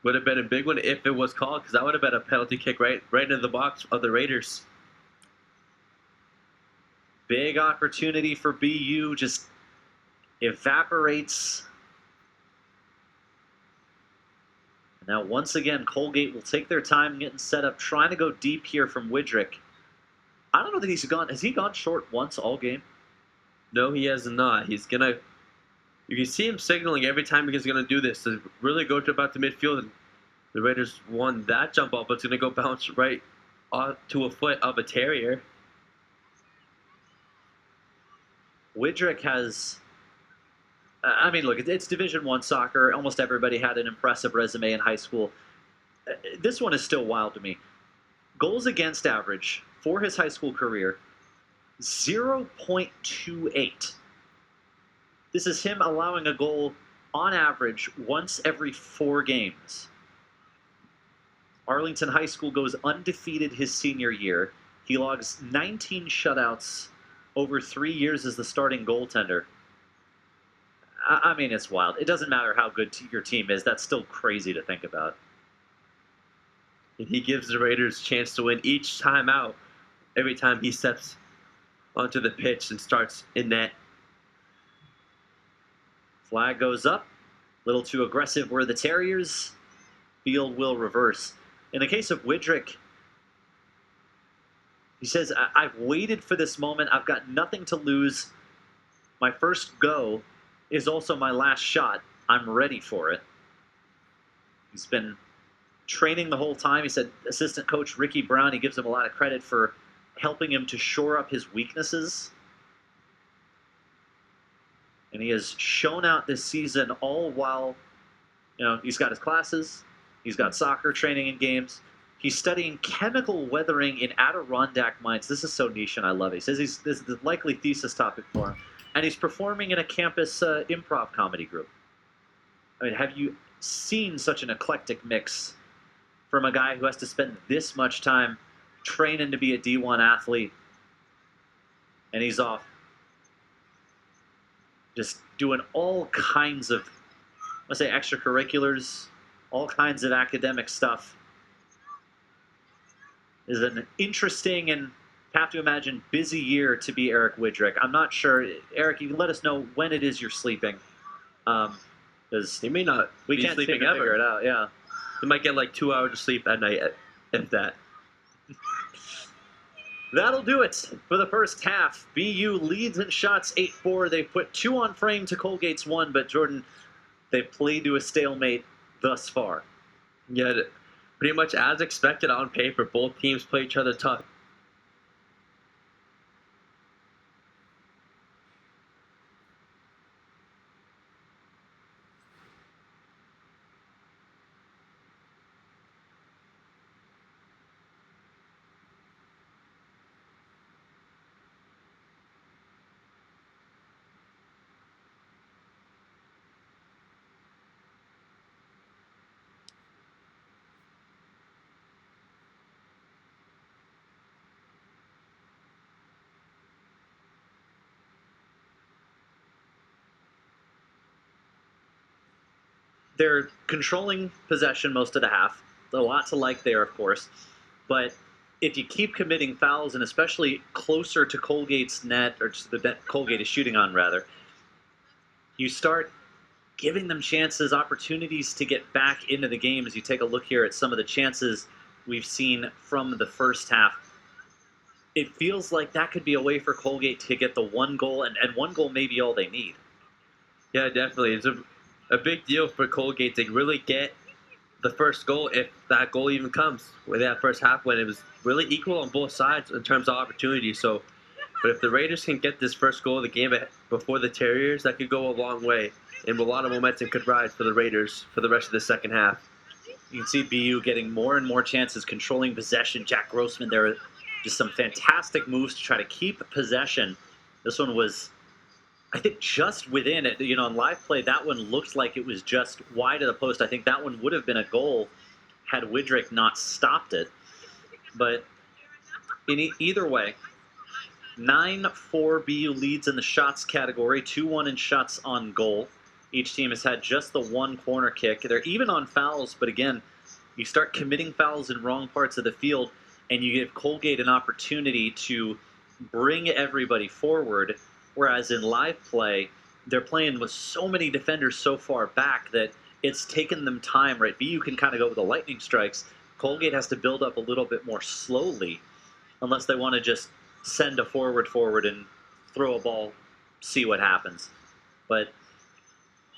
B: Would have been a big one if it was called, because that would have been a penalty kick right into the box of the Raiders.
A: Big opportunity for BU, just evaporates. Now, once again, Colgate will take their time getting set up, trying to go deep here from Widrick. I don't know that he's gone. Has he gone short once all game?
B: No, he has not. He's going to... You can see him signaling every time he's going to do this to really go to about the midfield. And the Raiders won that jump ball, but it's going to go bounce right to a foot of a Terrier.
A: Widrick has... I mean, look, it's Division I soccer. Almost everybody had an impressive resume in high school. This one is still wild to me. Goals against average for his high school career, 0.28. This is him allowing a goal on average once every 4 games. Arlington High School goes undefeated his senior year. He logs 19 shutouts over 3 years as the starting goaltender. I mean, it's wild. It doesn't matter how good your team is. That's still crazy to think about.
B: And he gives the Raiders a chance to win each time out, every time he steps onto the pitch and starts in net.
A: Flag goes up. A little too aggressive were the Terriers. Field will reverse. In the case of Widrick, he says, I've waited for this moment. I've got nothing to lose. My first go is also my last shot. I'm ready for it. He's been training the whole time. He said assistant coach Ricky Brown, he gives him a lot of credit for helping him to shore up his weaknesses. And he has shown out this season, all while, he's got his classes, he's got soccer training and games. He's studying chemical weathering in Adirondack mines. This is so niche and I love it. He says this is the likely thesis topic for him. And he's performing in a campus improv comedy group. I mean, have you seen such an eclectic mix from a guy who has to spend this much time training to be a D1 athlete? And he's off just doing all kinds of, let's say, extracurriculars, all kinds of academic stuff. Is an interesting and, have to imagine, busy year to be Eric Widrick. I'm not sure. Eric, you can let us know when it is you're sleeping. Because
B: he may not be
A: can't
B: sleeping
A: seem to figure
B: ever.
A: it out, yeah.
B: He might get like 2 hours of sleep at night, if that.
A: That'll do it for the first half. BU leads in shots 8-4. They've put 2 on frame to Colgate's 1, but Jordan, they've played to a stalemate thus far.
B: Yeah, pretty much as expected on paper. Both teams play each other tough.
A: They're controlling possession most of the half. A lot to like there, of course. But if you keep committing fouls, and especially closer to Colgate's net, or just the net Colgate is shooting on, rather, you start giving them chances, opportunities to get back into the game. As you take a look here at some of the chances we've seen from the first half, it feels like that could be a way for Colgate to get the one goal, and one goal may be all they need.
B: Yeah, definitely. It's a big deal for Colgate to really get the first goal, if that goal even comes. With that first half, when it was really equal on both sides in terms of opportunity. So, but if the Raiders can get this first goal of the game before the Terriers, that could go a long way, and a lot of momentum could ride for the Raiders for the rest of the second half.
A: You can see BU getting more and more chances, controlling possession. Jack Grossman there, just some fantastic moves to try to keep possession. This one was, I think, just within it. On live play, that one looked like it was just wide of the post. I think that one would have been a goal had Widrick not stopped it. But in either way, 9-4 BU leads in the shots category, 2-1 in shots on goal. Each team has had just the one corner kick. They're even on fouls, but again, you start committing fouls in wrong parts of the field, and you give Colgate an opportunity to bring everybody forward, whereas in live play, they're playing with so many defenders so far back that it's taken them time, right? BU can kind of go with the lightning strikes. Colgate has to build up a little bit more slowly, unless they want to just send a forward and throw a ball, see what happens. But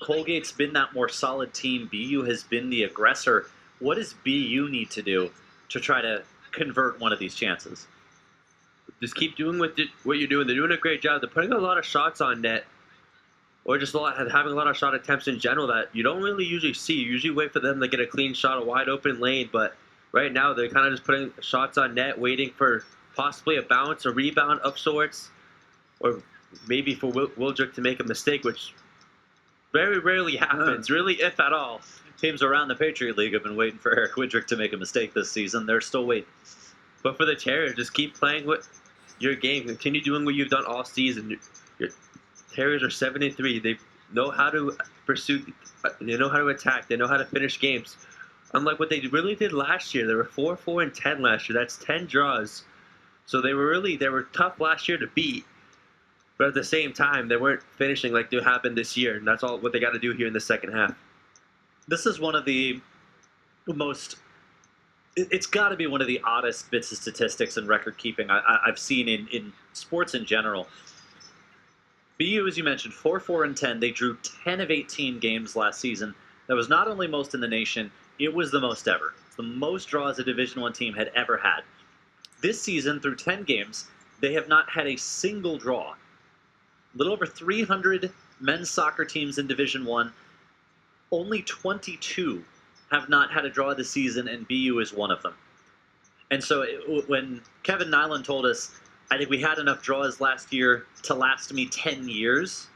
A: Colgate's been that more solid team. BU has been the aggressor. What does BU need to do to try to convert one of these chances?
B: Just keep doing what you're doing. They're doing a great job. They're putting a lot of shots on net, or just having a lot of shot attempts in general that you don't really usually see. You usually wait for them to get a clean shot, a wide open lane, but right now they're kind of just putting shots on net, waiting for possibly a bounce, a rebound of sorts, or maybe for Wildrick to make a mistake, which very rarely happens, really, if at all.
A: Teams around the Patriot League have been waiting for Eric Widrick to make a mistake this season. They're still waiting.
B: But for the Terriers, just keep playing with your game. Continue doing what you've done all season. Your Terriers are 7-3. They know how to pursue. They know how to attack. They know how to finish games. Unlike what they really did last year. They were 4-4-10 last year. That's 10 draws. So they were tough last year to beat. But at the same time, they weren't finishing like they happened this year. And that's all what they got to do here in the second half.
A: This is one of the most... It's got to be one of the oddest bits of statistics and record keeping I've seen in sports in general. BU, as you mentioned, 4-4-10. They drew 10 of 18 games last season. That was not only most in the nation, it was the most ever. It's the most draws a Division I team had ever had. This season, through 10 games, they have not had a single draw. A little over 300 men's soccer teams in Division I. Only 22 have not had a draw this season, and BU is one of them. And so when Kevin Nyland told us, I think we had enough draws last year to last me 10 years,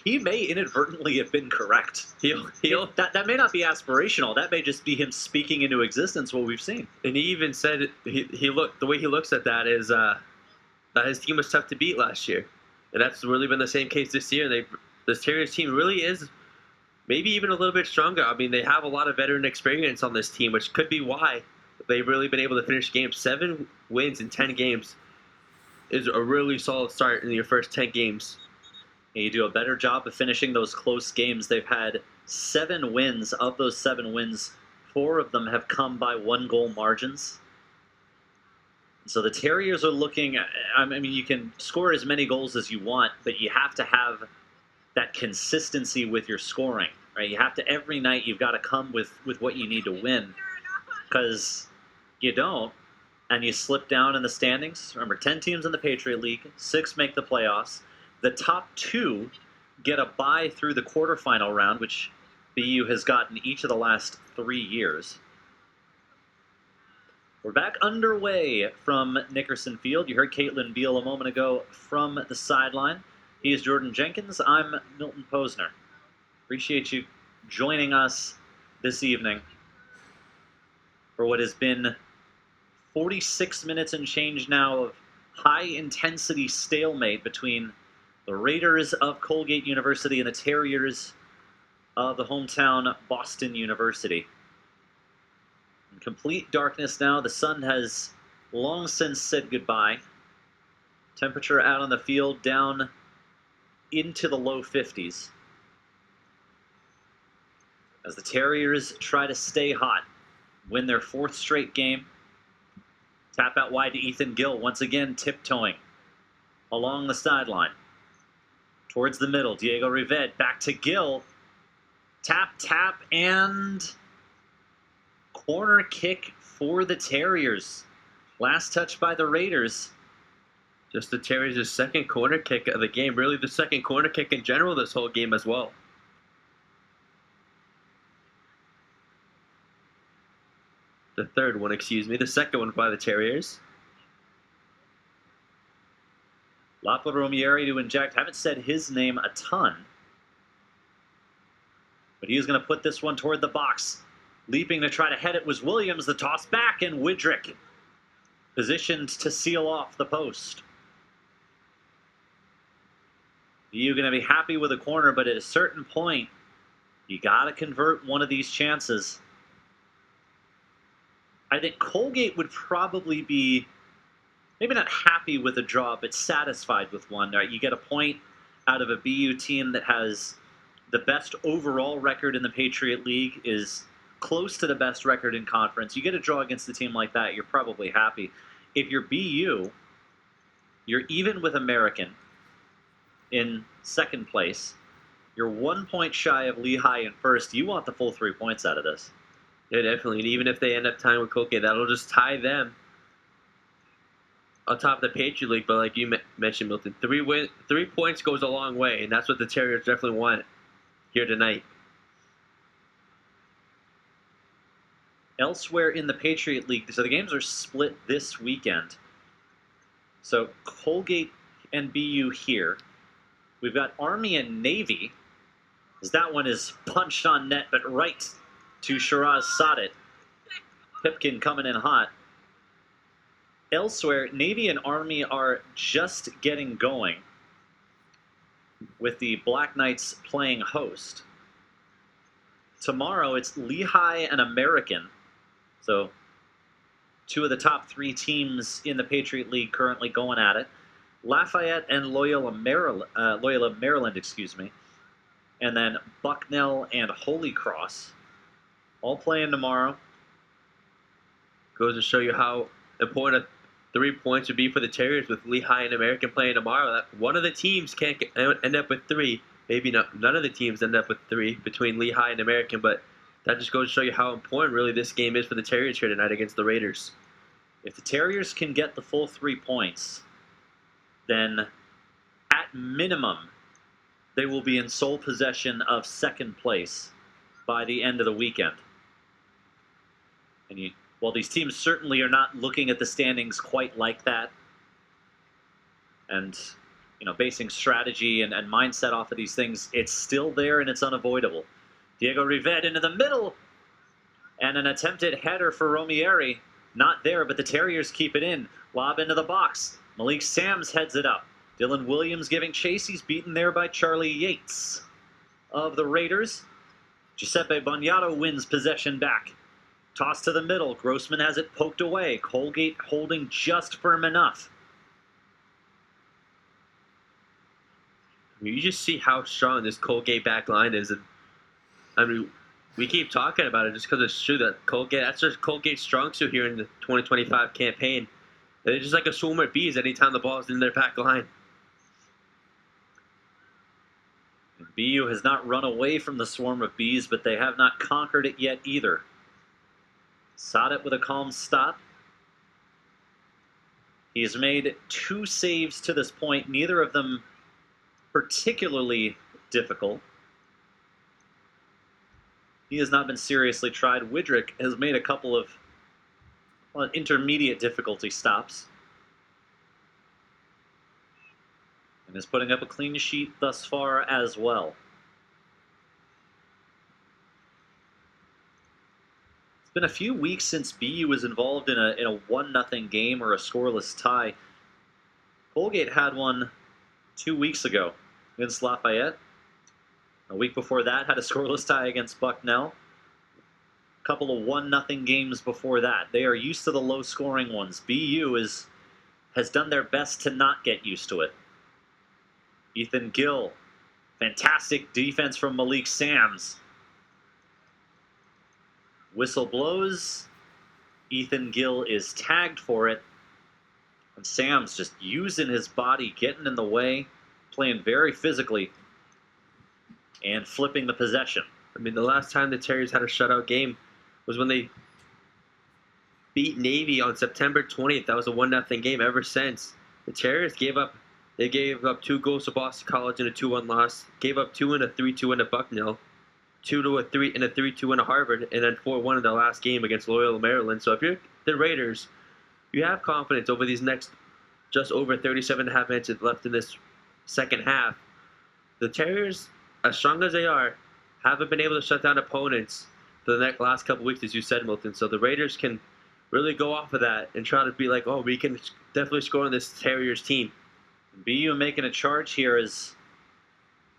A: he may inadvertently have been correct. That may not be aspirational. That may just be him speaking into existence what we've seen.
B: And he even said the way he looks at that is that his team was tough to beat last year, and that's really been the same case this year. This Terriers team really is maybe even a little bit stronger. I mean, they have a lot of veteran experience on this team, which could be why they've really been able to finish games. 7 wins in 10 games is a really solid start in your first 10 games.
A: And you do a better job of finishing those close games. They've had 7 wins. Of those 7 wins, 4 of them have come by 1-goal margins. So the Terriers are looking, I mean, you can score as many goals as you want, but you have to have that consistency with your scoring, right? You have to, every night, you've got to come with what you need to win, because you don't, and you slip down in the standings. Remember, 10 teams in the Patriot League, 6 make the playoffs. The top 2 get a bye through the quarterfinal round, which BU has gotten each of the last 3 years. We're back underway from Nickerson Field. You heard Caitlin Beal a moment ago from the sideline. He is Jordan Jenkins. I'm Milton Posner. Appreciate you joining us this evening for what has been 46 minutes and change now of high-intensity stalemate between the Raiders of Colgate University and the Terriers of the hometown Boston University. In complete darkness now. The sun has long since said goodbye. Temperature out on the field down into the low 50s as the Terriers try to stay hot, win their 4th straight game. Tap out wide to Ethan Gill, once again tiptoeing along the sideline. Towards the middle, Diego Rived back to Gill. Tap, tap, and corner kick for the Terriers. Last touch by the Raiders.
B: Just the Terriers' second corner kick of the game. Really the second corner kick in general this whole game as well. The third one, excuse me. The second one by the Terriers.
A: Lapa Romieri to inject. Haven't said his name a ton. But he's going to put this one toward the box. Leaping to try to head it was Williams. The toss back, and Widrick positioned to seal off the post. You're going to be happy with a corner, but at a certain point, you got to convert one of these chances. I think Colgate would probably be maybe not happy with a draw, but satisfied with one. Right? You get a point out of a BU team that has the best overall record in the Patriot League, is close to the best record in conference. You get a draw against a team like that, you're probably happy. If you're BU, you're even with American in second place. You're 1 point shy of Lehigh in first. You want the full 3 points out of this.
B: Yeah, definitely. And even if they end up tying with Colgate, that'll just tie them on top of the Patriot League. But like you mentioned, Milton, 3 points goes a long way, and that's what the Terriers definitely want here tonight.
A: Elsewhere in the Patriot League, so the games are split this weekend. So Colgate and BU here. We've got Army and Navy, as that one is punched on net, but right to Sheraz Saadat. Pipkin coming in hot. Elsewhere, Navy and Army are just getting going, with the Black Knights playing host. Tomorrow, it's Lehigh and American. So, 2 of the top 3 teams in the Patriot League currently going at it. Lafayette and Loyola, Maryland, excuse me. And then Bucknell and Holy Cross, all playing tomorrow.
B: Goes to show you how important 3 points would be for the Terriers with Lehigh and American playing tomorrow. That one of the teams can't end up with 3. Maybe none of the teams end up with 3 between Lehigh and American, but that just goes to show you how important really this game is for the Terriers here tonight against the Raiders.
A: If the Terriers can get the full 3 points, then at minimum, they will be in sole possession of second place by the end of the weekend. And while these teams certainly are not looking at the standings quite like that, and basing strategy and mindset off of these things, it's still there and it's unavoidable. Diego Rived into the middle, and an attempted header for Romieri. Not there, but the Terriers keep it in. Lob into the box. Malik Sams heads it up. Dylan Williams giving chase. He's beaten there by Charlie Yates of the Raiders. Giuseppe Bognato wins possession back. Toss to the middle. Grossman has it poked away. Colgate holding just firm enough.
B: You just see how strong this Colgate back line is. And I mean, we keep talking about it just because it's true that that's just Colgate's strong suit here in the 2025 campaign. They're just like a swarm of bees anytime the ball's in their back line.
A: BU has not run away from the swarm of bees, but they have not conquered it yet either. Saadat with a calm stop. He has made 2 saves to this point, neither of them particularly difficult. He has not been seriously tried. Widrick has made a couple of intermediate difficulty stops, and is putting up a clean sheet thus far as well. It's been a few weeks since BU was involved in a 1-0 game or a scoreless tie. Colgate had one 2 weeks ago against Lafayette. A week before that, had a scoreless tie against Bucknell. A couple of 1-0 games before that. They are used to the low-scoring ones. BU has done their best to not get used to it. Ethan Gill Fantastic defense from Malik Sams. Whistle blows. Ethan Gill is tagged for it. And Sam's just using his body, getting in the way, playing very physically, and flipping the possession.
B: I mean, the last time the Terriers had a shutout game was when they beat Navy on September 20th. That was a 1-0 game. Ever since, the Terriers gave up 2 goals to Boston College in a 2-1 loss, gave up 2 and a 3-2 win to Bucknell, 2 to a 3 and a 3-2 win to Harvard, and then 4-1 in the last game against Loyola Maryland. So if you're the Raiders, you have confidence over these next just over 37 and a half minutes left in this second half. The Terriers, as strong as they are, haven't been able to shut down opponents for the last couple weeks, as you said, Milton. So the Raiders can really go off of that and try to be like, oh, we can definitely score on this Terriers team.
A: BU making a charge here as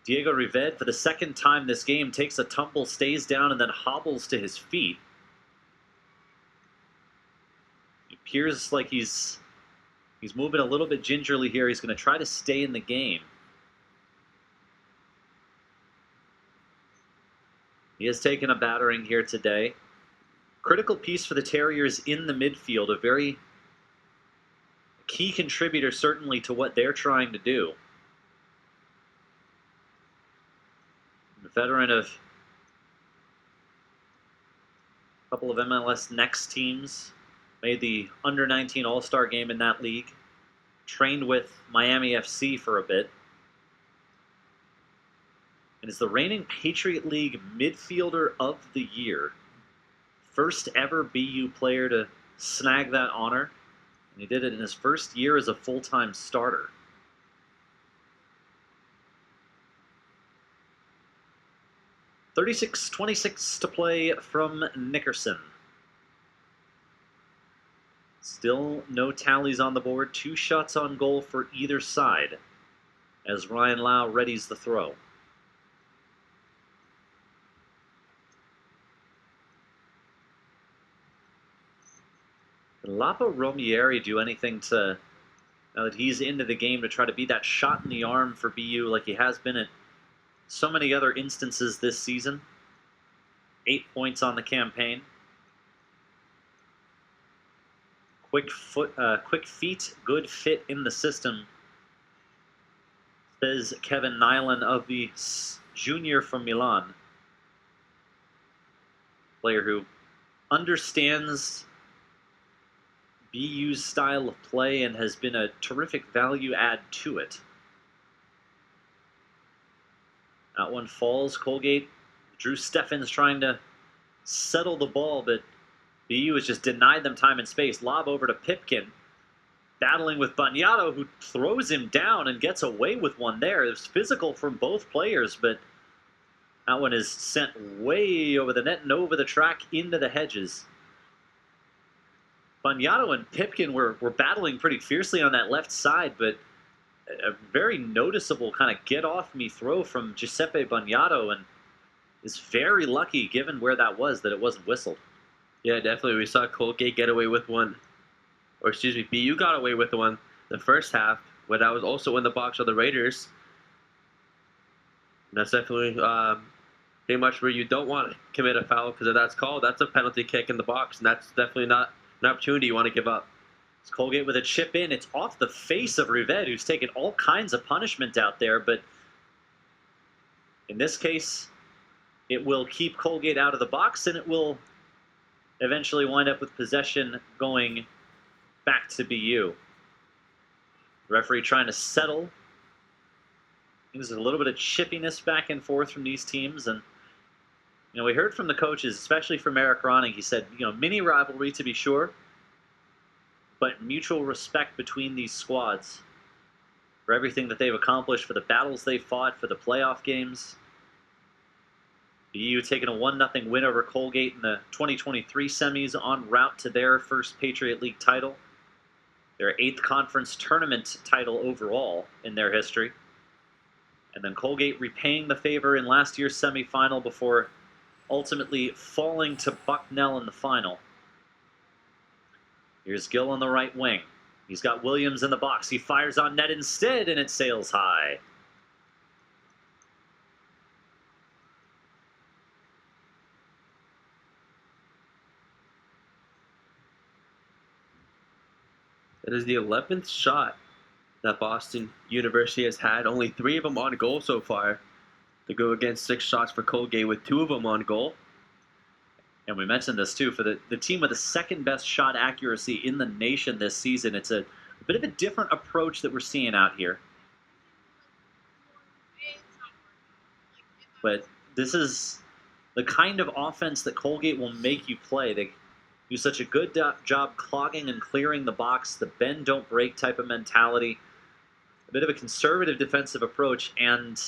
A: Diego Rived, for the second time this game, takes a tumble, stays down, and then hobbles to his feet. It appears like he's moving a little bit gingerly here. He's going to try to stay in the game. He has taken a battering here today. Critical piece for the Terriers in the midfield, a very key contributor certainly to what they're trying to do. A veteran of a couple of MLS Next teams, made the under-19 All-Star game in that league, trained with Miami FC for a bit, and is the reigning Patriot League Midfielder of the Year. First ever BU player to snag that honor, and he did it in his first year as a full-time starter. .26 to play from Nickerson. Still no tallies on the board. 2 shots on goal for either side as Ryan Lau readies the throw. Can Lapa Romieri do anything to, now that he's into the game, to try to be that shot in the arm for BU like he has been at so many other instances this season? 8 points on the campaign. Quick feet, good fit in the system, says Kevin Nyland of the junior from Milan. Player who understands BU's style of play and has been a terrific value add to it. That one falls. Colgate, Drew Steffens trying to settle the ball, but BU has just denied them time and space. Lob over to Pipkin, battling with Bagnato, who throws him down and gets away with one there. It was physical from both players, but that one is sent way over the net and over the track into the hedges. Bagnato and Pipkin were battling pretty fiercely on that left side, but a very noticeable kind of get-off-me throw from Giuseppe Bagnato, and is very lucky, given where that was, that it wasn't whistled.
B: Yeah, definitely. We saw Colgate get away with one. Or excuse me, BU got away with one the first half, but that was also in the box of the Raiders. And that's definitely pretty much where you don't want to commit a foul, because if that's called, that's a penalty kick in the box, and that's definitely not an opportunity you want to give up.
A: It's Colgate with a chip in. It's off the face of Rived, who's taken all kinds of punishment out there, but in this case, it will keep Colgate out of the box, and it will eventually wind up with possession going back to BU. The referee trying to settle. There's a little bit of chippiness back and forth from these teams, and we heard from the coaches, especially from Eric Ronning. He said, mini rivalry to be sure, but mutual respect between these squads for everything that they've accomplished, for the battles they fought, for the playoff games. BU taking a 1-0 win over Colgate in the 2023 semis, en route to their first Patriot League title, their 8th conference tournament title overall in their history. And then Colgate repaying the favor in last year's semifinal before ultimately falling to Bucknell in the final. Here's Gill on the right wing. He's got Williams in the box. He fires on net instead, and it sails high.
B: It is the 11th shot that Boston University has had. Only 3 of them on goal so far. To go against 6 shots for Colgate with 2 of them on goal.
A: And we mentioned this too, for the team with the second best shot accuracy in the nation this season. It's a bit of a different approach that we're seeing out here. But this is the kind of offense that Colgate will make you play. They do such a good job clogging and clearing the box, the bend don't break type of mentality, a bit of a conservative defensive approach, and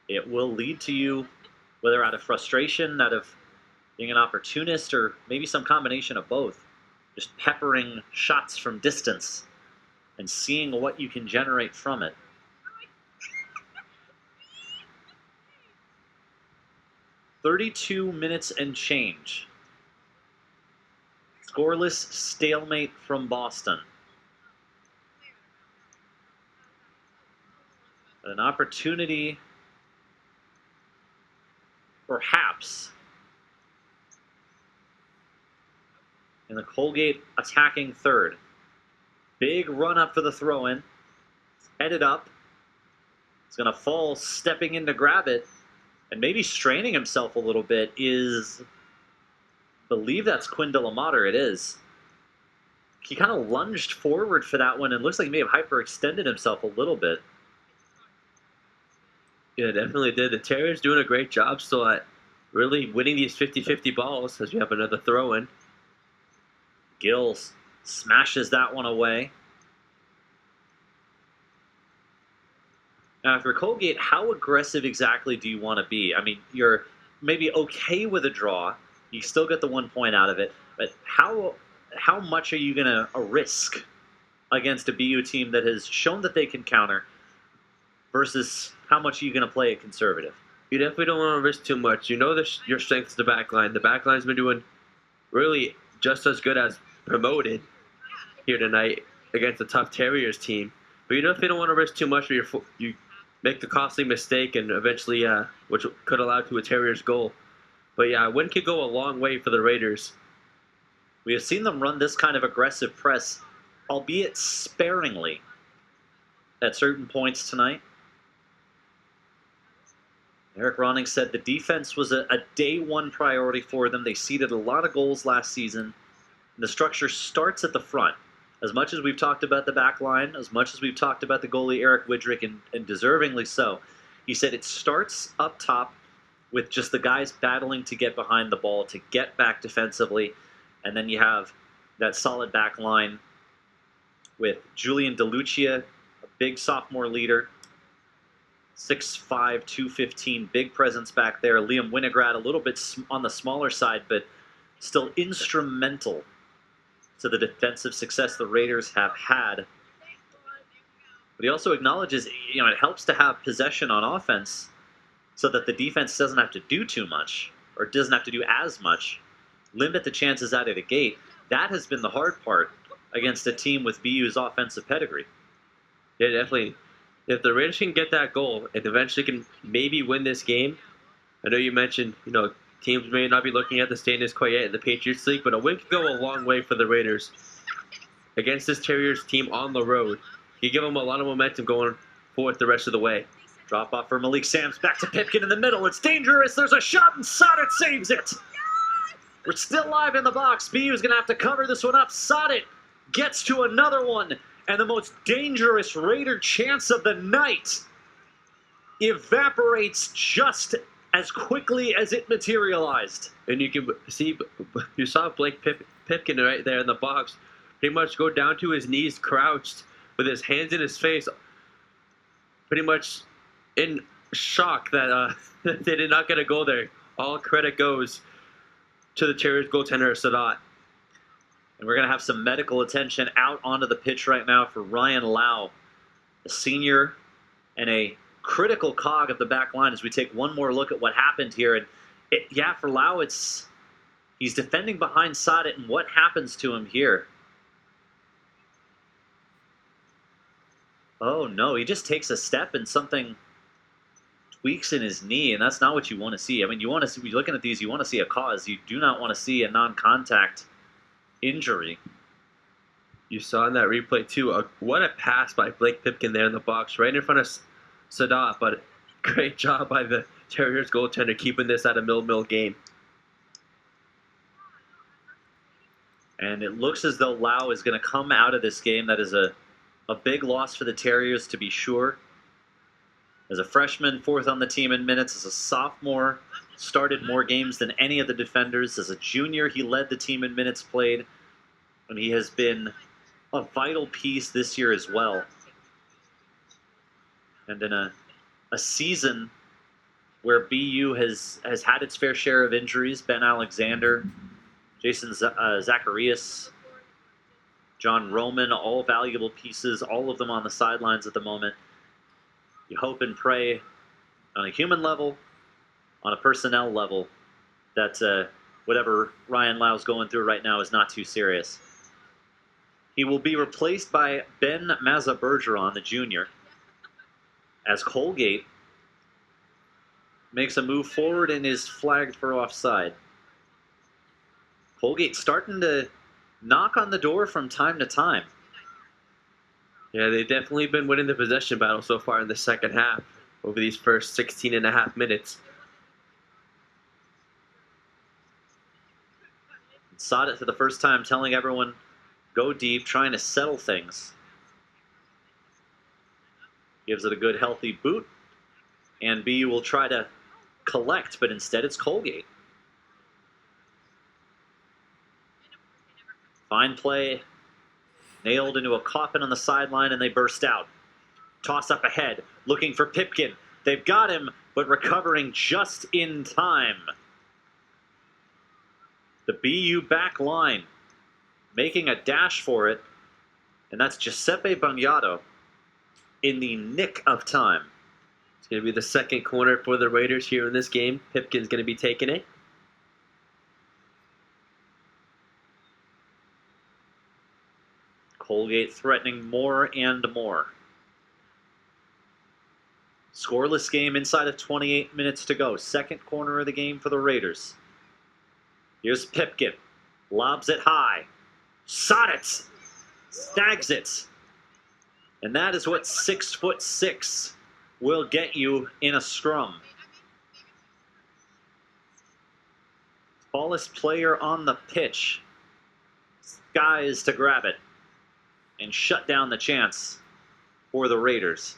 A: it will lead to you, whether out of frustration, out of being an opportunist, or maybe some combination of both, just peppering shots from distance and seeing what you can generate from it. "32 minutes and change. Scoreless stalemate from Boston. An opportunity, perhaps, in the Colgate attacking third. Big run up for the throw-in. Headed up. He's going to fall, stepping in to grab it, and maybe straining himself a little bit is, I believe that's Quinn DeLamater. It is. He kind of lunged forward for that one and looks like he may have hyperextended himself a little bit.
B: Yeah, definitely did. The Terriers doing a great job still at really winning these 50-50 balls as we have another throw-in.
A: Gills smashes that one away. Now, for Colgate, how aggressive exactly do you want to be? I mean, you're maybe okay with a draw. You still get the 1 point out of it. But how much are you going to risk against a BU team that has shown that they can counter versus how much are you going to play it conservative?
B: You definitely don't want to risk too much. You know your strength is the back line. The back line's been doing really just as good as promoted here tonight against a tough Terriers team. But you definitely don't want to risk too much where you make the costly mistake and eventually, which could allow to a Terriers goal. But yeah, a win could go a long way for the Raiders.
A: We have seen them run this kind of aggressive press, albeit sparingly, at certain points tonight. Eric Ronning said the defense was a day one priority for them. They ceded a lot of goals last season. And the structure starts at the front. As much as we've talked about the back line, as much as we've talked about the goalie Eric Widrick, and deservingly so, he said it starts up top with just the guys battling to get behind the ball, to get back defensively, and then you have that solid back line with Julian DeLucia, a big sophomore leader, 6'5", 215, big presence back there. Liam Winograd, a little bit on the smaller side, but still instrumental to the defensive success the Raiders have had. But he also acknowledges, it helps to have possession on offense so that the defense doesn't have to do too much, or doesn't have to do as much. Limit the chances out of the gate. That has been the hard part against a team with BU's offensive pedigree.
B: Yeah, definitely. If the Raiders can get that goal and eventually can maybe win this game, I know you mentioned, teams may not be looking at the standings quite yet in the Patriots League, but a win could go a long way for the Raiders against this Terriers team on the road. You give them a lot of momentum going forward the rest of the way.
A: Drop off for Malik Sams, back to Pipkin in the middle. It's dangerous. There's a shot, and Saadat saves it. We're still live in the box. BU's going to have to cover this one up. Saadat gets to another one, and the most dangerous Raider chance of the night evaporates just as quickly as it materialized.
B: And you saw Blake Pipkin right there in the box pretty much go down to his knees, crouched with his hands in his face, pretty much in shock that they did not get a goal there. All credit goes to the Terriers goaltender, Saadat.
A: And we're going to have some medical attention out onto the pitch right now for Ryan Lau, a senior and a critical cog of the back line, as we take one more look at what happened here. And for Lau, he's defending behind Saadat, and what happens to him here? Oh no, he just takes a step and something tweaks in his knee, and that's not what you want to see. I mean, when you're looking at these, you want to see a cause. You do not want to see a non-contact injury.
B: You saw in that replay too. What a pass by Blake Pipkin there in the box, right in front of Saadat. But great job by the Terriers goaltender keeping this at a mill game.
A: And it looks as though Lau is going to come out of this game. That is a big loss for the Terriers, to be sure. As a freshman, fourth on the team in minutes. As a sophomore, started more games than any of the defenders. As a junior, he led the team in minutes played. And he has been a vital piece this year as well. And in a season where BU has had its fair share of injuries, Ben Alexander, Jason Zacharias, John Roman, all valuable pieces, all of them on the sidelines at the moment. You hope and pray on a human level, on a personnel level, that whatever Ryan Lau's going through right now is not too serious. He will be replaced by Ben Maza-Bergeron, the junior, as Colgate makes a move forward and is flagged for offside. Colgate starting to knock on the door from time to time.
B: Yeah, they've definitely been winning the possession battle so far in the second half over these first 16 and a half minutes.
A: Saadat for the first time telling everyone, go deep, trying to settle things. Gives it a good, healthy boot. And BU will try to collect, but instead it's Colgate. Fine play. Nailed into a coffin on the sideline, and they burst out. Toss up ahead, looking for Pipkin. They've got him, but recovering just in time. The BU back line making a dash for it, and that's Giuseppe Bagnato in the nick of time.
B: It's going to be the second corner for the Raiders here in this game. Pipkin's going to be taking it.
A: Colgate threatening more and more. Scoreless game inside of 28 minutes to go. Second corner of the game for the Raiders. Here's Pipkin. Lobs it high. Saadat snags it. And that is what 6'6" will get you in a scrum. Tallest player on the pitch. Skies to grab it and shut down the chance for the Raiders.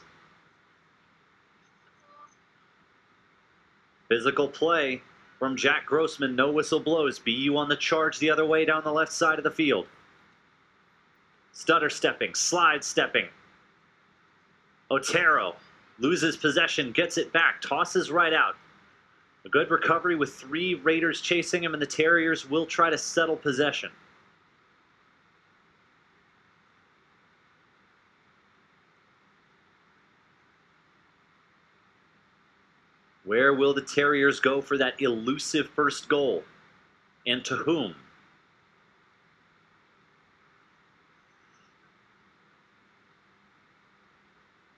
A: Physical play from Jack Grossman. No whistle blows. BU on the charge the other way down the left side of the field. Stutter stepping, slide stepping. Otero loses possession, gets it back, tosses right out. A good recovery with 3 Raiders chasing him, and the Terriers will try to settle possession. Where will the Terriers go for that elusive first goal? And to whom?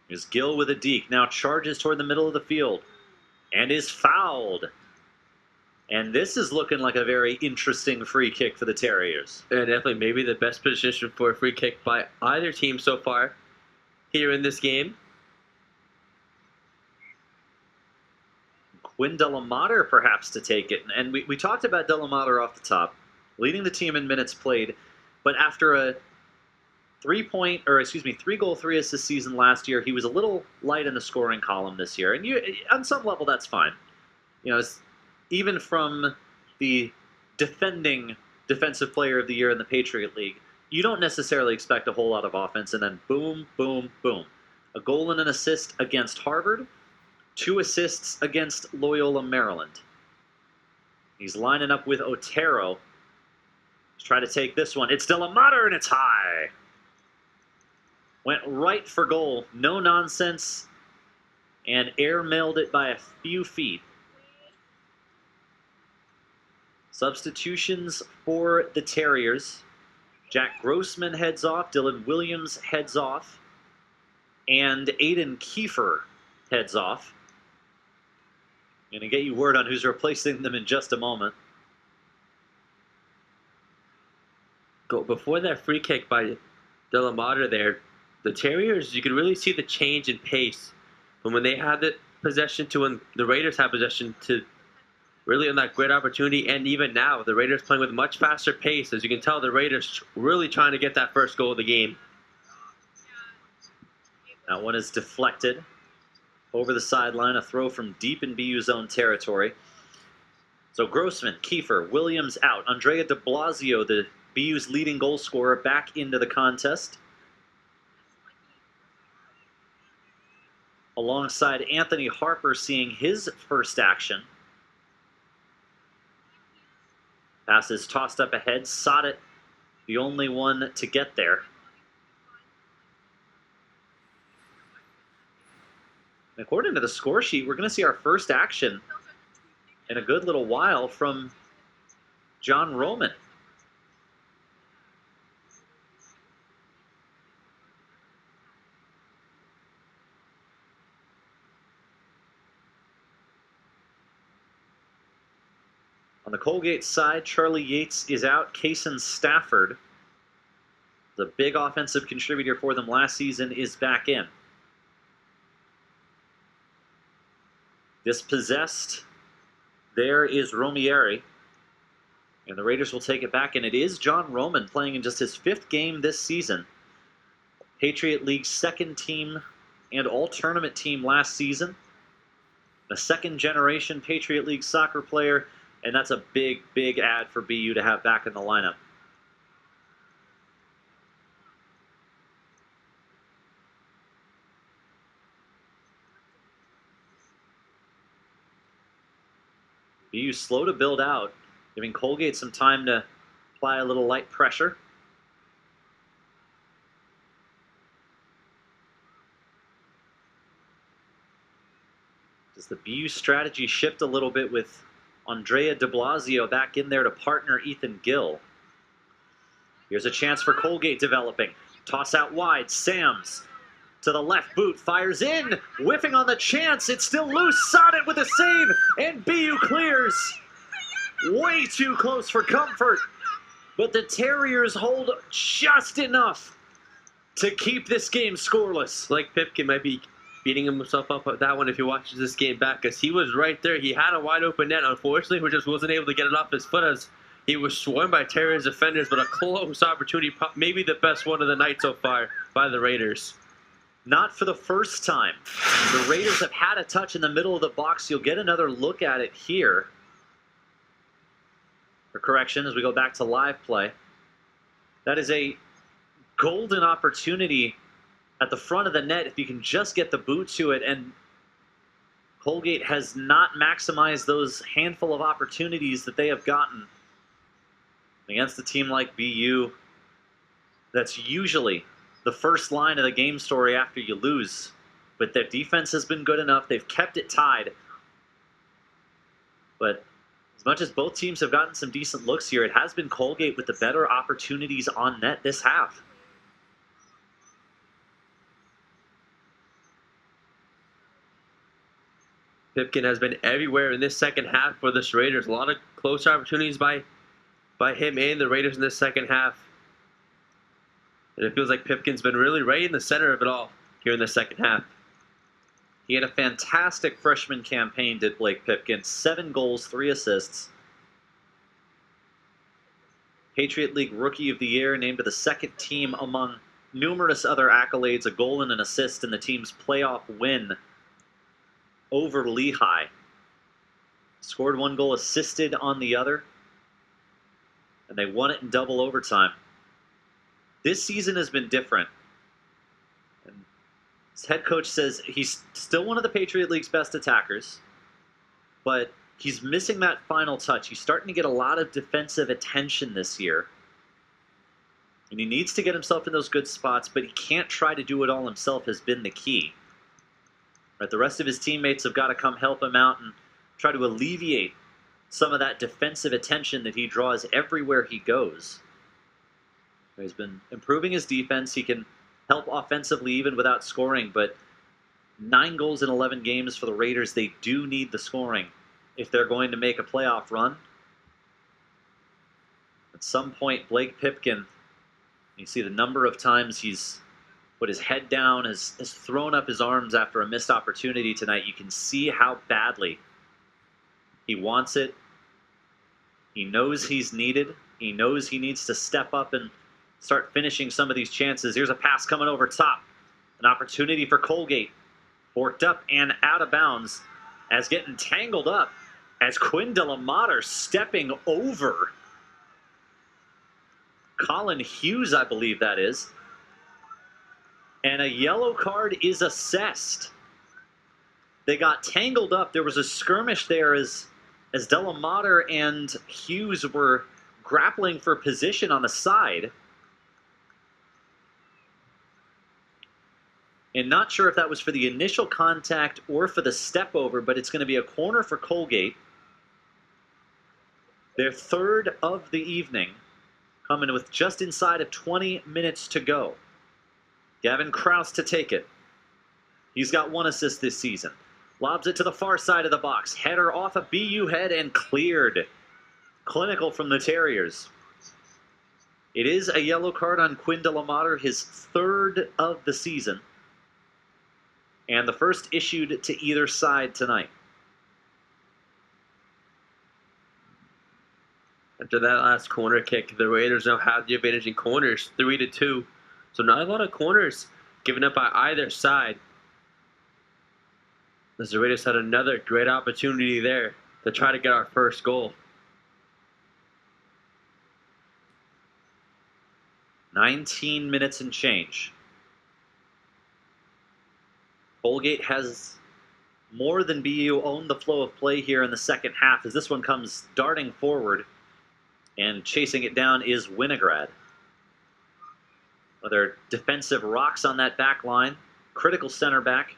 A: Here's Gill with a deke. Now charges toward the middle of the field. And is fouled. And this is looking like a very interesting free kick for the Terriers.
B: Yeah, definitely maybe the best position for a free kick by either team so far here in this game.
A: Quinn Delamater perhaps to take it. And we talked about Delamater off the top, leading the team in minutes played. But after a 3-goal, 3 assist season last year, he was a little light in the scoring column this year. And on some level, that's fine. You know, even from the defending defensive player of the year in the Patriot League, you don't necessarily expect a whole lot of offense. And then boom, boom, boom. A goal and an assist against Harvard. 2 assists against Loyola, Maryland. He's lining up with Otero. Let's try to take this one. It's Delamater, and it's high. Went right for goal. No nonsense. And air-mailed it by a few feet. Substitutions for the Terriers. Jack Grossman heads off. Dylan Williams heads off. And Aiden Kiefer heads off. Going to get you word on who's replacing them in just a moment.
B: Before that free kick by De La Mater there, the Terriers, you can really see the change in pace from when they had the possession to when the Raiders had possession to really on that great opportunity. And even now, the Raiders playing with much faster pace. As you can tell, the Raiders really trying to get that first goal of the game.
A: That one is deflected over the sideline, a throw from deep in BU zone territory. So Grossman, Kiefer, Williams out. Andrea de Blasio, the BU's leading goal scorer, back into the contest. Alongside Anthony Harper seeing his first action. Pass is tossed up ahead. Saadat, the only one to get there. According to the score sheet, we're going to see our first action in a good little while from John Roman. On the Colgate side, Charlie Yates is out. Kaysen Stafford, the big offensive contributor for them last season, is back in. Dispossessed. There is Romieri. And the Raiders will take it back. And it is John Roman playing in just his 5th game this season. Patriot League's 2nd team and all-tournament team last season. A 2nd-generation Patriot League soccer player. And that's a big, big add for BU to have back in the lineup. BU slow to build out, giving Colgate some time to apply a little light pressure. Does the BU strategy shift a little bit with Andrea de Blasio back in there to partner Ethan Gill? Here's a chance for Colgate developing. Toss out wide. Sams to the left boot, fires in, whiffing on the chance. It's still loose. Saadat with a save, and BU clears. Way too close for comfort, but the Terriers hold just enough to keep this game scoreless.
B: Like Pipkin might be beating himself up at that one if he watches this game back, because he was right there. He had a wide open net. Unfortunately, he just wasn't able to get it off his foot as he was swarmed by Terriers defenders, but a close opportunity, maybe the best one of the night so far by the Raiders.
A: Not for the first time. The Raiders have had a touch in the middle of the box. You'll get another look at it here. For correction, as we go back to live play. That is a golden opportunity at the front of the net if you can just get the boot to it. And Colgate has not maximized those handful of opportunities that they have gotten against a team like BU. That's usually the first line of the game story after you lose. But their defense has been good enough. They've kept it tied. But as much as both teams have gotten some decent looks here, it has been Colgate with the better opportunities on net this half.
B: Pipkin has been everywhere in this second half for the Raiders. A lot of close opportunities by him and the Raiders in this second half. And it feels like Pipkin's been really right in the center of it all here in the second half.
A: He had a fantastic freshman campaign, did Blake Pipkin. 7 goals, 3 assists. Patriot League Rookie of the Year, named to the 2nd team among numerous other accolades, a goal and an assist in the team's playoff win over Lehigh. Scored 1 goal, assisted on the other. And they won it in double overtime. This season has been different. And his head coach says he's still one of the Patriot League's best attackers, but he's missing that final touch. He's starting to get a lot of defensive attention this year. And he needs to get himself in those good spots, but he can't try to do it all himself has been the key. Right, the rest of his teammates have got to come help him out and try to alleviate some of that defensive attention that he draws everywhere he goes. He's been improving his defense. He can help offensively even without scoring, but 9 goals in 11 games for the Raiders. They do need the scoring if they're going to make a playoff run. At some point, Blake Pipkin You see the number of times he's put his head down, has thrown up his arms after a missed opportunity tonight. You can see how badly he wants it. He knows he's needed. He knows he needs to step up and start finishing some of these chances. Here's a pass coming over top. An opportunity for Colgate. Forked up and out of bounds as getting tangled up as Quinn Delamater stepping over Colin Hughes, I believe that is. And a yellow card is assessed. They got tangled up. There was a skirmish there as Delamater and Hughes were grappling for position on the side. And not sure if that was for the initial contact or for the step over, but it's going to be a corner for Colgate. Their third of the evening, coming with just inside of 20 minutes to go. Gavin Krause to take it. He's got 1 assist this season. Lobs it to the far side of the box. Header off a BU head and cleared. Clinical from the Terriers. It is a yellow card on Quinn Delamater, his third of the season. And the first issued to either side tonight.
B: After that last corner kick, the Raiders now have the advantage in corners, 3-2. So not a lot of corners given up by either side. As the Raiders had another great opportunity there to try to get our first goal.
A: 19 minutes and change. Colgate has more than BU owned the flow of play here in the second half as this one comes darting forward, and chasing it down is Winograd. Well, they're defensive rocks on that back line. Critical center back.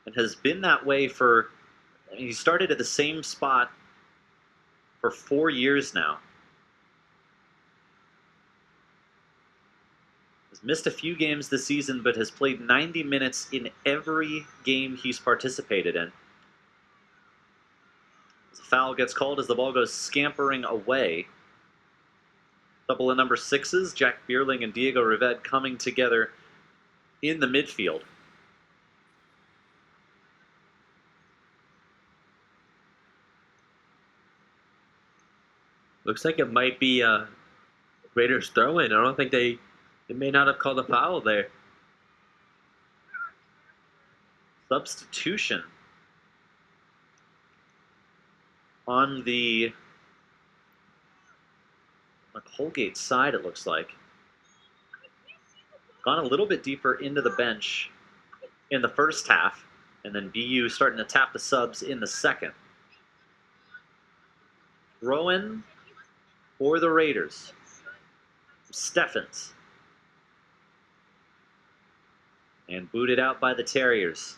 A: And has been that way for, he started at the same spot for 4 years now. Has missed a few games this season, but has played 90 minutes in every game he's participated in. As a foul gets called as the ball goes scampering away. Couple of number 6s, Jack Bierling and Diego Rived coming together in the midfield.
B: Looks like it might be a Raiders throw-in. I don't think they may not have called a foul there.
A: Substitution on the Colgate side, it looks like. Gone a little bit deeper into the bench in the first half, and then BU starting to tap the subs in the second. Throw-in for the Raiders. Steffens. And booted out by the Terriers.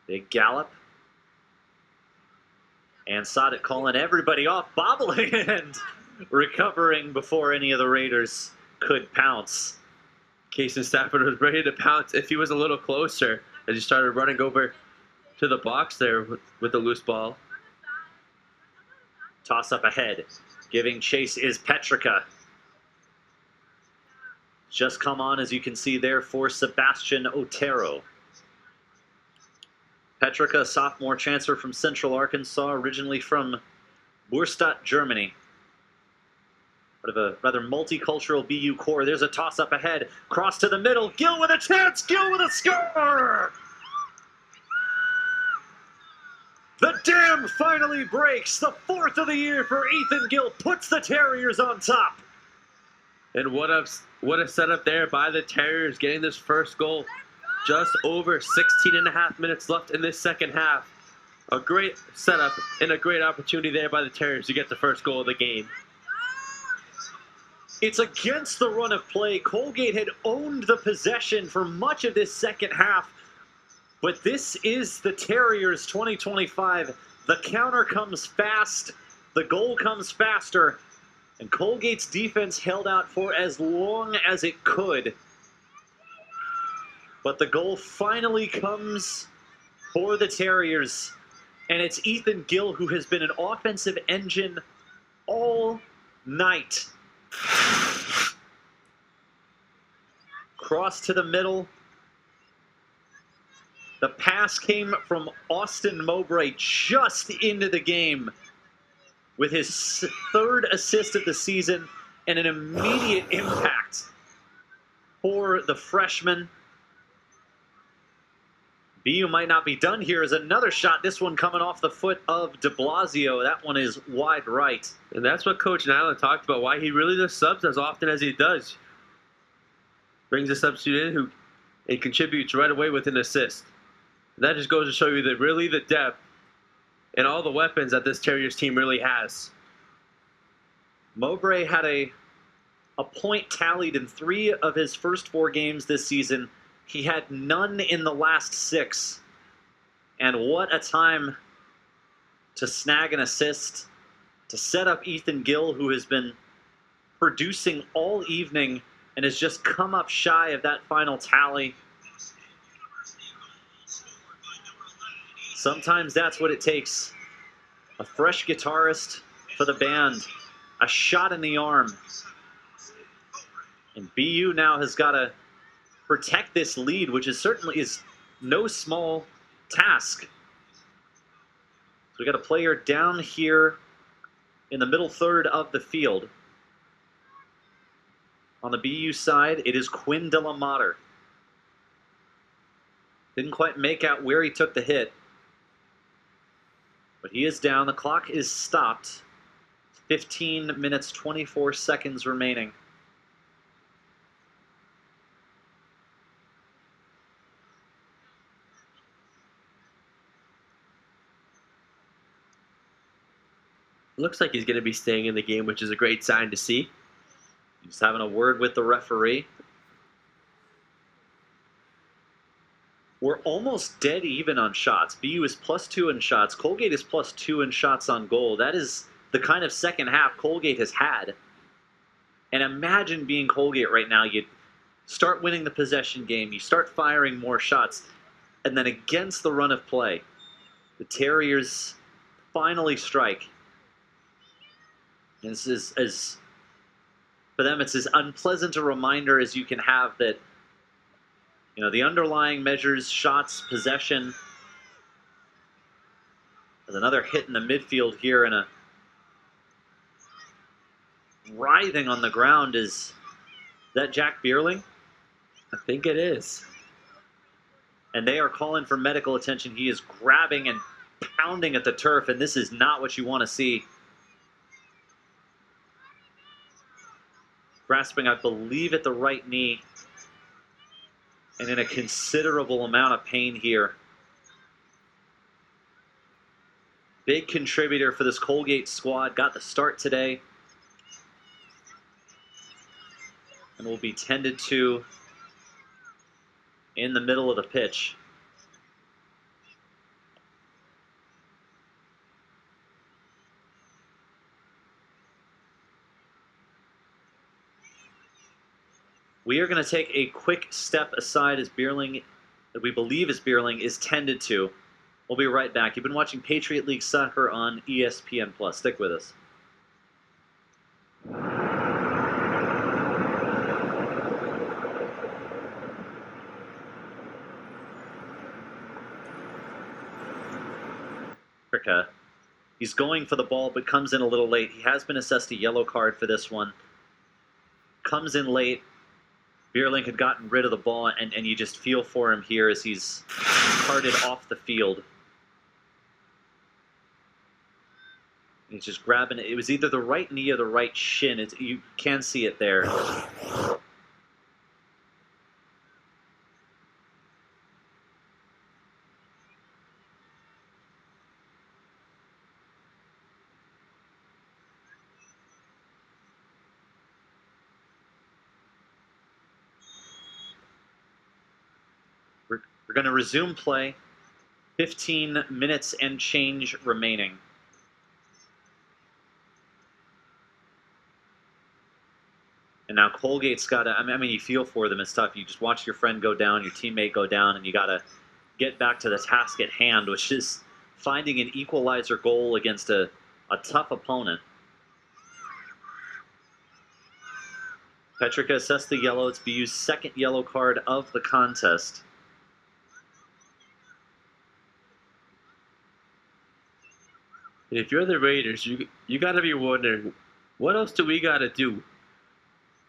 A: Big gallop. And Saadat calling everybody off, bobbling and recovering before any of the Raiders could pounce.
B: Casey Stafford was ready to pounce if he was a little closer as he started running over to the box there with the loose ball.
A: Toss up ahead. Giving chase is Petrica. Just come on, as you can see there, for Sebastian Otero. Petrica, sophomore transfer from Central Arkansas, originally from Burstadt, Germany. Part of a rather multicultural BU core. There's a toss up ahead. Cross to the middle. Gill with a chance. Gill with a score! The dam finally breaks. The fourth of the year for Ethan Gill puts the Terriers on top.
B: And what a setup there by the Terriers, getting this first goal. Just over 16 and a half minutes left in this second half. A great setup and a great opportunity there by the Terriers to get the first goal of the game.
A: It's against the run of play. Colgate had owned the possession for much of this second half. But this is the Terriers 2025. The counter comes fast. The goal comes faster. And Colgate's defense held out for as long as it could. But the goal finally comes for the Terriers And it's Ethan Gill who has been an offensive engine all night. Cross to the middle. The pass came from Austin Mowbray just into the game with his third assist of the season and an immediate impact for the freshman. BU might not be done here as another shot. This one coming off the foot of de Blasio. That one is wide right.
B: And that's what Coach Nyland talked about, why he really does subs as often as he does. Brings a substitute in who and contributes right away with an assist. And that just goes to show you that really the depth and all the weapons that this Terriers team really has.
A: Mowbray had a point tallied in 3 of his first 4 games this season. He had none in the last 6. And what a time to snag an assist, to set up Ethan Gill, who has been producing all evening and has just come up shy of that final tally. Sometimes that's what it takes. A fresh guitarist for the band, a shot in the arm. And BU now has got to protect this lead, which is certainly no small task. So we got a player down here in the middle third of the field. On the BU side, it is Quinn de la Mater. Didn't quite make out where he took the hit. But he is down. The clock is stopped. 15 minutes, 24 seconds remaining.
B: Looks like he's going to be staying in the game, which is a great sign to see.
A: He's having a word with the referee. We're almost dead even on shots. BU is +2 in shots. Colgate is +2 in shots on goal. That is the kind of second half Colgate has had. And imagine being Colgate right now. You start winning the possession game. You start firing more shots. And then against the run of play, the Terriers finally strike. And this is for them, it's as unpleasant a reminder as you can have that, you know, the underlying measures, shots, possession. There's another hit in the midfield here, and a writhing on the ground. Is that Jack Bierling?
B: I think it is.
A: And they are calling for medical attention. He is grabbing and pounding at the turf, and this is not what you want to see. Grasping, I believe, at the right knee. And in a considerable amount of pain here. Big contributor for this Colgate squad. Got the start today. And will be tended to in the middle of the pitch. We are going to take a quick step aside as Bierling, that we believe is Bierling, is tended to. We'll be right back. You've been watching Patriot League Soccer on ESPN+. Stick with us. Africa. He's going for the ball, but comes in a little late. He has been assessed a yellow card for this one. Comes in late. Bierling had gotten rid of the ball, and you just feel for him here as he's carted off the field. He's just grabbing it. It was either the right knee or the right shin. You can see it there. We're going to resume play. 15 minutes and change remaining. And now Colgate's got to, I mean, you feel for them. It's tough. You just watch your friend go down, your teammate go down, and you got to get back to the task at hand, which is finding an equalizer goal against a tough opponent. Petrica assessed the yellow. It's BU's second yellow card of the contest.
B: And if you're the Raiders, you got to be wondering, what else do we got to do?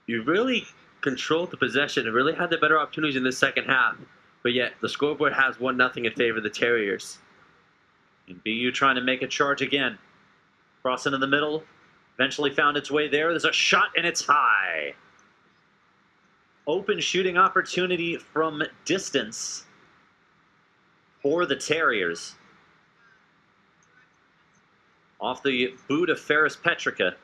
B: You really controlled the possession and really had the better opportunities in the second half, but yet the scoreboard has 1-0 in favor of the Terriers.
A: And BU trying to make a charge again. Cross into the middle. Eventually found its way there. There's a shot and it's high. Open shooting opportunity from distance for the Terriers. Off the boot of Ferris Petrica.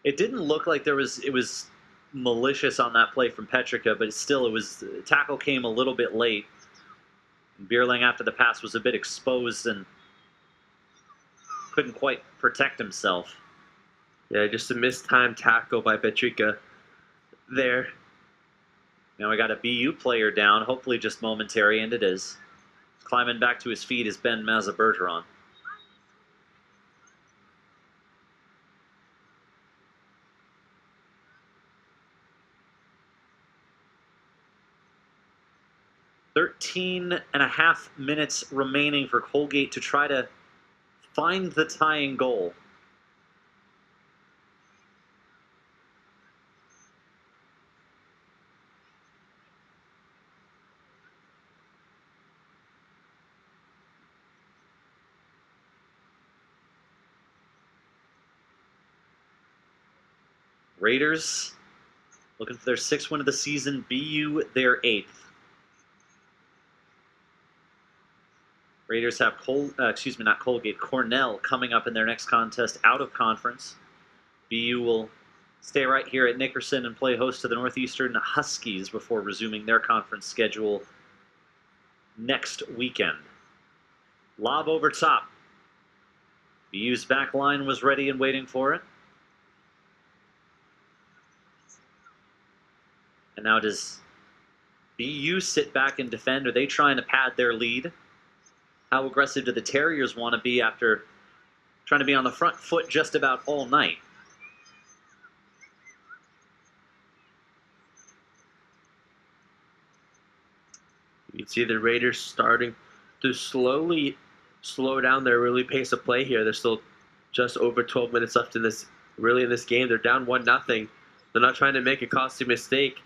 A: It didn't look like it was malicious on that play from Petrica, but still, tackle came a little bit late. And Bierling, after the pass, was a bit exposed and couldn't quite protect himself.
B: Yeah, just a mistimed tackle by Petrica there.
A: Now we got a BU player down, hopefully just momentary, and it is. Climbing back to his feet is Ben Mazabergeron. .13.5 minutes remaining for Colgate to try to find the tying goal. Raiders looking for their 6th win of the season. BU their 8th. Raiders have Cornell coming up in their next contest out of conference. BU will stay right here at Nickerson and play host to the Northeastern Huskies before resuming their conference schedule next weekend. Lob over top. BU's back line was ready and waiting for it. And now does BU sit back and defend? Are they trying to pad their lead? How aggressive do the Terriers want to be after trying to be on the front foot just about all night?
B: You can see the Raiders starting to slowly slow down their really pace of play here. There's still just over 12 minutes left in this game. They're down 1-0. They're not trying to make a costly mistake.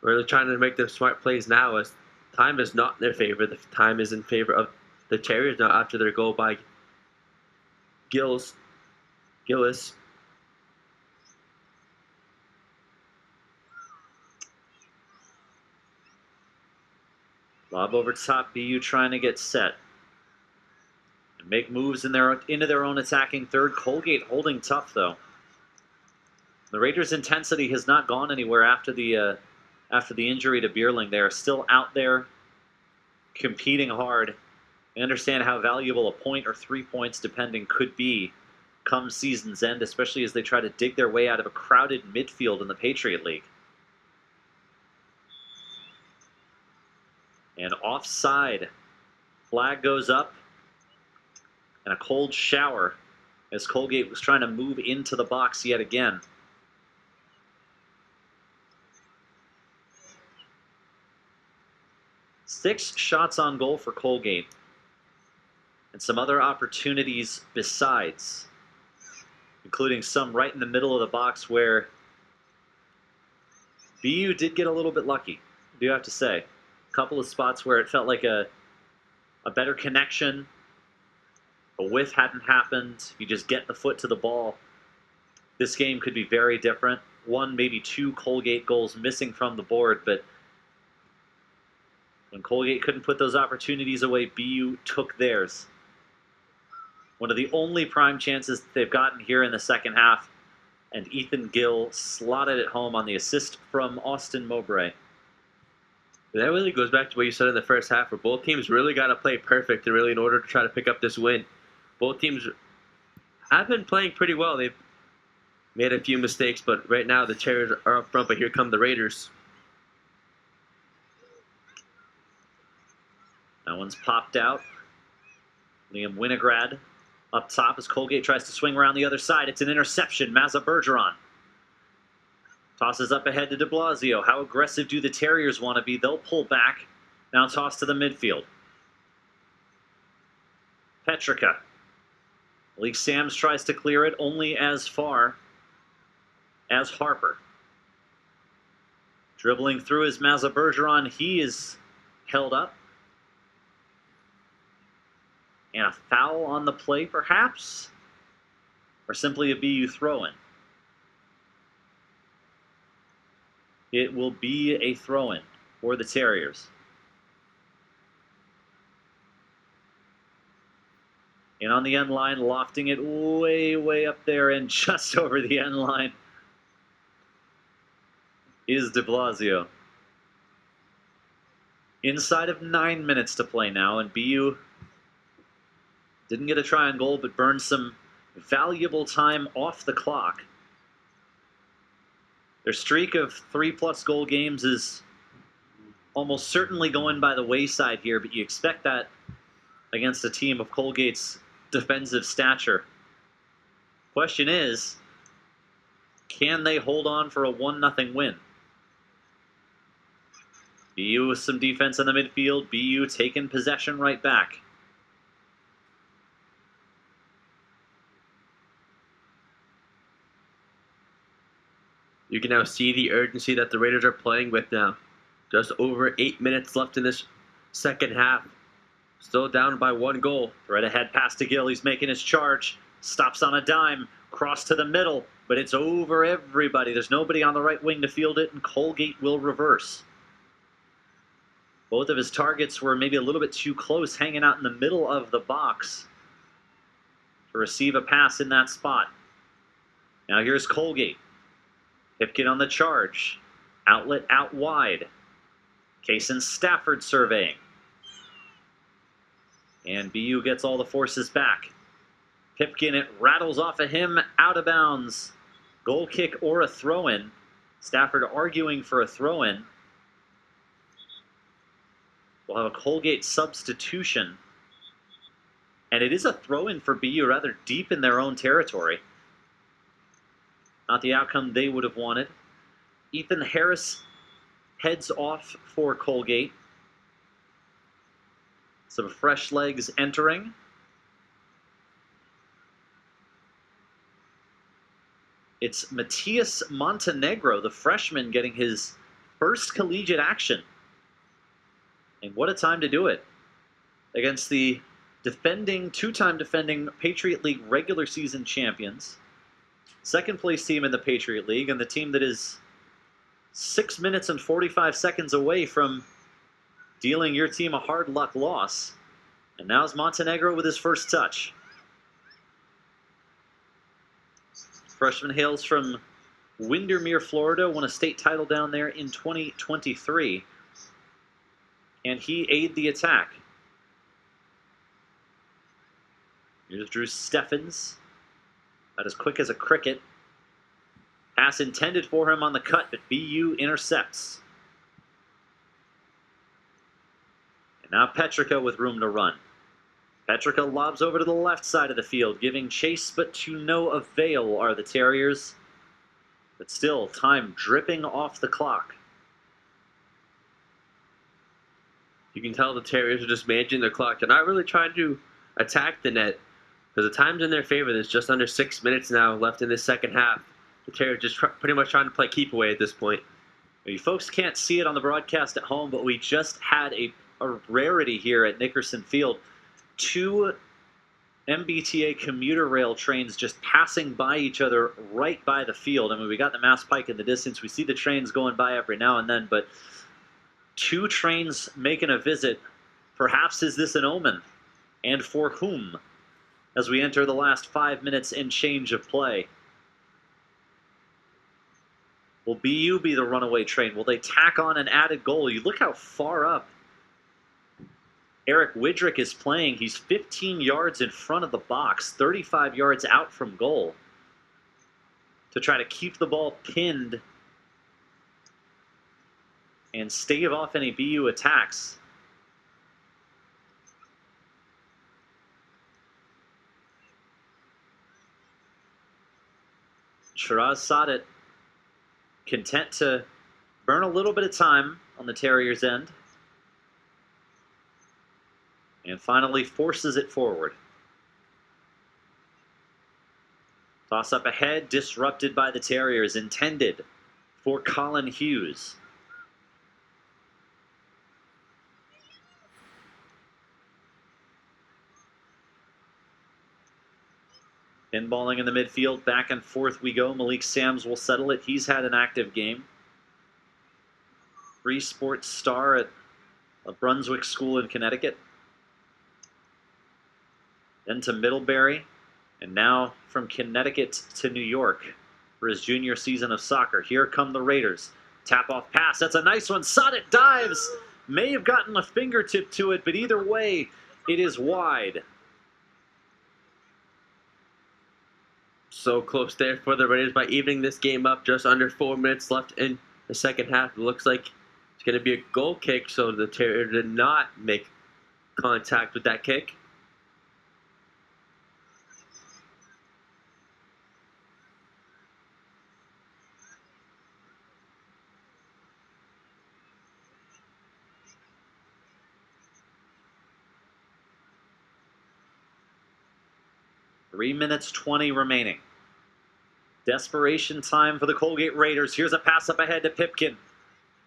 B: They're trying to make their smart plays now, as time is not in their favor. The time is in favor of the Terriers now after their goal by Gillis.
A: Lob over top, BU trying to get set. And make moves into their own attacking third. Colgate holding tough, though. The Raiders' intensity has not gone anywhere after the injury to Bierling. They are still out there competing hard. I understand how valuable a point or 3 points, depending, could be come season's end, especially as they try to dig their way out of a crowded midfield in the Patriot League. And offside. Flag goes up. And a cold shower as Colgate was trying to move into the box yet again. Six shots on goal for Colgate. And some other opportunities besides, including some right in the middle of the box where BU did get a little bit lucky, I do have to say. A couple of spots where it felt like a better connection. A whiff hadn't happened. You just get the foot to the ball. This game could be very different. 1, maybe 2 Colgate goals missing from the board, but when Colgate couldn't put those opportunities away, BU took theirs. One of the only prime chances they've gotten here in the second half, and Ethan Gill slotted it home on the assist from Austin Mowbray.
B: That really goes back to what you said in the first half, where both teams really got to play perfect in order to try to pick up this win. Both teams have been playing pretty well. They've made a few mistakes, but right now the Terriers are up front, but here come the Raiders.
A: That one's popped out. Liam Winograd up top as Colgate tries to swing around the other side. It's an interception. Mazza Bergeron tosses up ahead to de Blasio. How aggressive do the Terriers want to be? They'll pull back. Now toss to the midfield. Petrica. Malik Sams tries to clear it only as far as Harper. Dribbling through is Mazza Bergeron. He is held up. And a foul on the play, perhaps? Or simply a BU throw-in? It will be a throw-in for the Terriers. And on the end line, lofting it way, way up there and just over the end line is de Blasio. Inside of 9 minutes to play now, and BU didn't get a try on goal, but burned some valuable time off the clock. Their streak of 3+ goal games is almost certainly going by the wayside here, but you expect that against a team of Colgate's defensive stature. Question is, can they hold on for a 1-0 win? BU with some defense in the midfield. BU taking possession right back.
B: You can now see the urgency that the Raiders are playing with now. Just over 8 minutes left in this second half. Still down by 1 goal.
A: Right ahead past to Gill. He's making his charge. Stops on a dime. Cross to the middle. But it's over everybody. There's nobody on the right wing to field it, and Colgate will reverse. Both of his targets were maybe a little bit too close, hanging out in the middle of the box to receive a pass in that spot. Now here's Colgate. Pipkin on the charge. Outlet out wide. Kaysen Stafford surveying. And BU gets all the forces back. Pipkin, it rattles off of him, out of bounds. Goal kick or a throw-in. Stafford arguing for a throw-in. We'll have a Colgate substitution. And it is a throw-in for BU, rather deep in their own territory. Not the outcome they would have wanted. Ethan Harris heads off for Colgate. Some fresh legs entering. It's Matias Montenegro, the freshman, getting his first collegiate action. And what a time to do it against the two-time defending Patriot League regular season champions. Second place team in the Patriot League, and the team that is 6 minutes and 45 seconds away from dealing your team a hard luck loss. And now's Montenegro with his first touch. Freshman hails from Windermere, Florida, won a state title down there in 2023. And he aid the attack. Here's Drew Steffens. About as quick as a cricket. Pass intended for him on the cut, but BU intercepts. And now Petrica with room to run. Petrica lobs over to the left side of the field, giving chase, but to no avail are the Terriers. But still, time dripping off the clock.
B: You can tell the Terriers are just managing the clock. They're not really trying to attack the net because the time's in their favor. There's just under 6 minutes now left in this second half. The Terriers just pretty much trying to play keep away at this point.
A: You folks can't see it on the broadcast at home, but we just had a rarity here at Nickerson Field. 2 MBTA commuter rail trains just passing by each other right by the field. I mean, we got the Mass Pike in the distance. We see the trains going by every now and then, but 2 trains making a visit. Perhaps is this an omen? And for whom? As we enter the last 5 minutes and change of play. Will BU be the runaway train? Will they tack on an added goal? You look how far up Eric Widrick is playing. He's 15 yards in front of the box, 35 yards out from goal, to try to keep the ball pinned and stave off any BU attacks. Sheraz Saadat content to burn a little bit of time on the Terriers' end. And finally forces it forward. Toss up ahead, disrupted by the Terriers, intended for Colin Hughes. Pinballing in the midfield, back and forth we go. Malik Sams will settle it. He's had an active game. Free sports star at a Brunswick school in Connecticut. Then to Middlebury, and now from Connecticut to New York for his junior season of soccer. Here come the Raiders. Tap off pass. That's a nice one. Saadat dives. May have gotten a fingertip to it, but either way, it is wide.
B: So close there for the Raiders by evening this game up. Just under 4 minutes left in the second half. It looks like it's going to be a goal kick, so the Terriers did not make contact with that kick.
A: Three minutes 20 remaining. Desperation time for the Colgate Raiders. Here's a pass up ahead to Pipkin.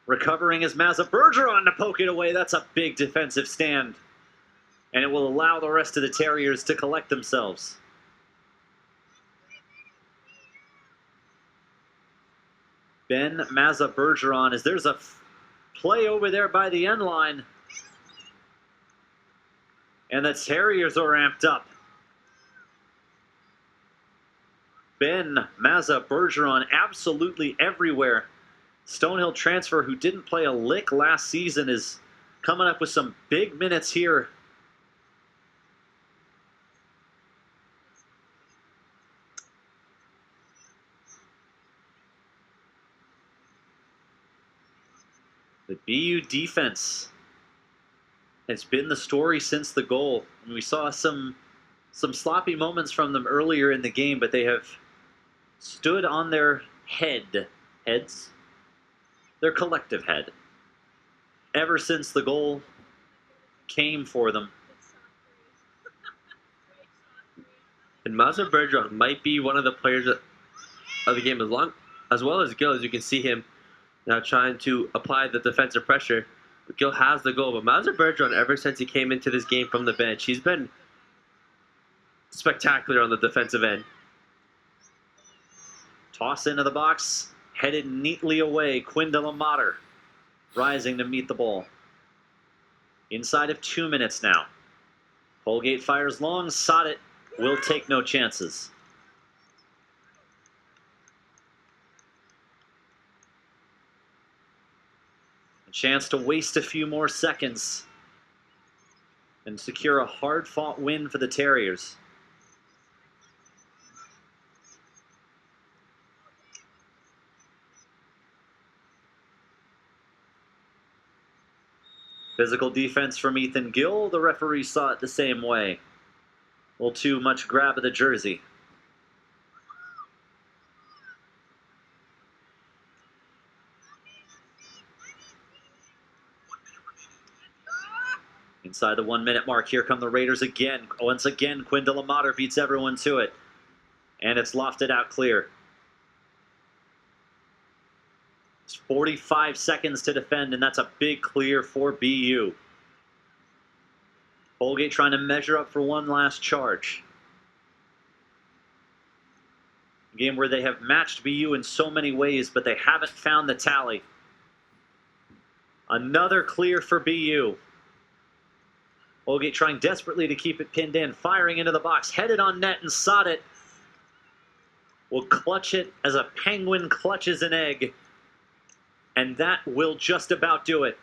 A: Recovering is Mazza Bergeron to poke it away. That's a big defensive stand. And it will allow the rest of the Terriers to collect themselves. Ben Mazza Bergeron, as there's a play over there by the end line. And the Terriers are amped up. Ben Mazza Bergeron absolutely everywhere. Stonehill transfer who didn't play a lick last season is coming up with some big minutes here. The BU defense has been the story since the goal. And we saw some sloppy moments from them earlier in the game, but they have stood on their heads, their collective head, ever since the goal came for them.
B: And Mazza Bergeron might be one of the players of the game as well as Gill, as you can see him now trying to apply the defensive pressure. But Gill has the goal, but Mazza Bergeron, ever since he came into this game from the bench, he's been spectacular on the defensive end.
A: Toss into the box, headed neatly away. Quinn de la Mater rising to meet the ball. Inside of 2 minutes now. Colgate fires long. Saadat will take no chances. A chance to waste a few more seconds and secure a hard-fought win for the Terriers. Physical defense from Ethan Gill. The referee saw it the same way. A little too much grab of the jersey. Inside the 1 minute mark, here come the Raiders again. Once again, Quinn de la Mater beats everyone to it. And it's lofted out clear. It's 45 seconds to defend, and that's a big clear for BU. Colgate trying to measure up for one last charge. A game where they have matched BU in so many ways, but they haven't found the tally. Another clear for BU. Colgate trying desperately to keep it pinned in, firing into the box, headed on net, and Saadat will clutch it as a penguin clutches an egg. And that will just about do it.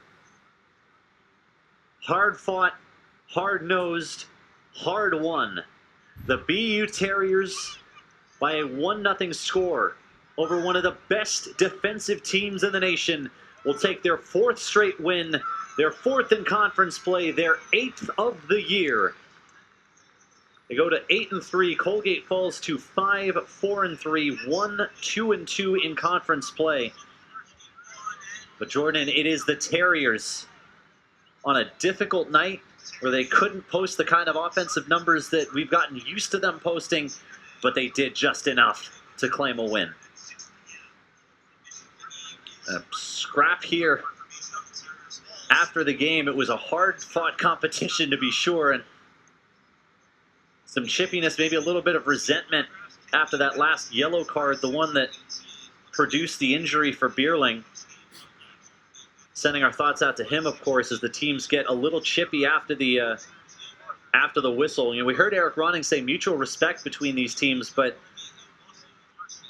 A: Hard fought, hard nosed, hard won. The BU Terriers by a 1-0 score over one of the best defensive teams in the nation will take their 4th straight win, their 4th in conference play, their 8th of the year. They go to 8-3. Colgate falls to 5-4-3, 1-2-2 in conference play. But Jordan, it is the Terriers on a difficult night where they couldn't post the kind of offensive numbers that we've gotten used to them posting, but they did just enough to claim a win. A scrap here after the game. It was a hard-fought competition, to be sure, and some chippiness, maybe a little bit of resentment after that last yellow card, the one that produced the injury for Bierling. Sending our thoughts out to him, of course, as the teams get a little chippy after the whistle. You know, we heard Eric Ronning say mutual respect between these teams, but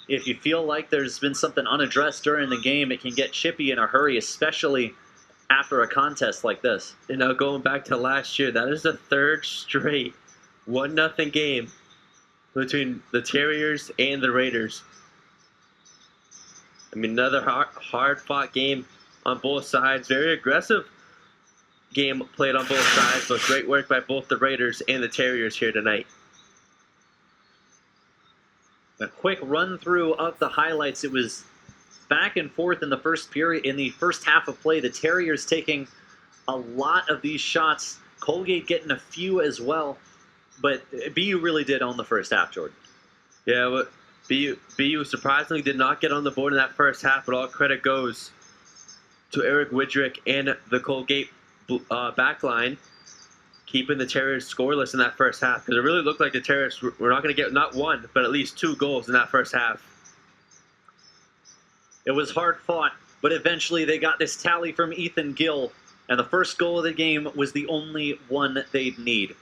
A: if you feel like there's been something unaddressed during the game, it can get chippy in a hurry, especially after a contest like this.
B: You know, going back to last year, that is the third straight 1-0 game between the Terriers and the Raiders. I mean, another hard-fought game on both sides. Very aggressive game played on both sides, but great work by both the Raiders and the Terriers here tonight.
A: A quick run through of the highlights. It was back and forth in the first period, in the first half of play. The Terriers taking a lot of these shots. Colgate getting a few as well. But BU really did own the first half, Jordan.
B: Yeah, but BU surprisingly did not get on the board in that first half, but all credit goes to Eric Widrick and the Colgate backline, keeping the Terriers scoreless in that first half, because it really looked like the Terriers were not going to get not one, but at least 2 goals in that first half.
A: It was hard fought, but eventually they got this tally from Ethan Gill, and the first goal of the game was the only one they'd need.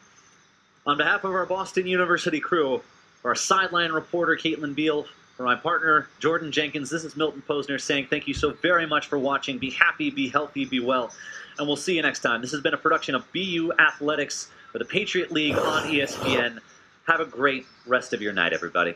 A: On behalf of our Boston University crew, our sideline reporter Caitlin Beal, for my partner Jordan Jenkins, this is Milton Posner saying thank you so very much for watching. Be happy, be healthy, be well, and we'll see you next time. This has been a production of BU Athletics for the Patriot League on ESPN. Have a great rest of your night, everybody.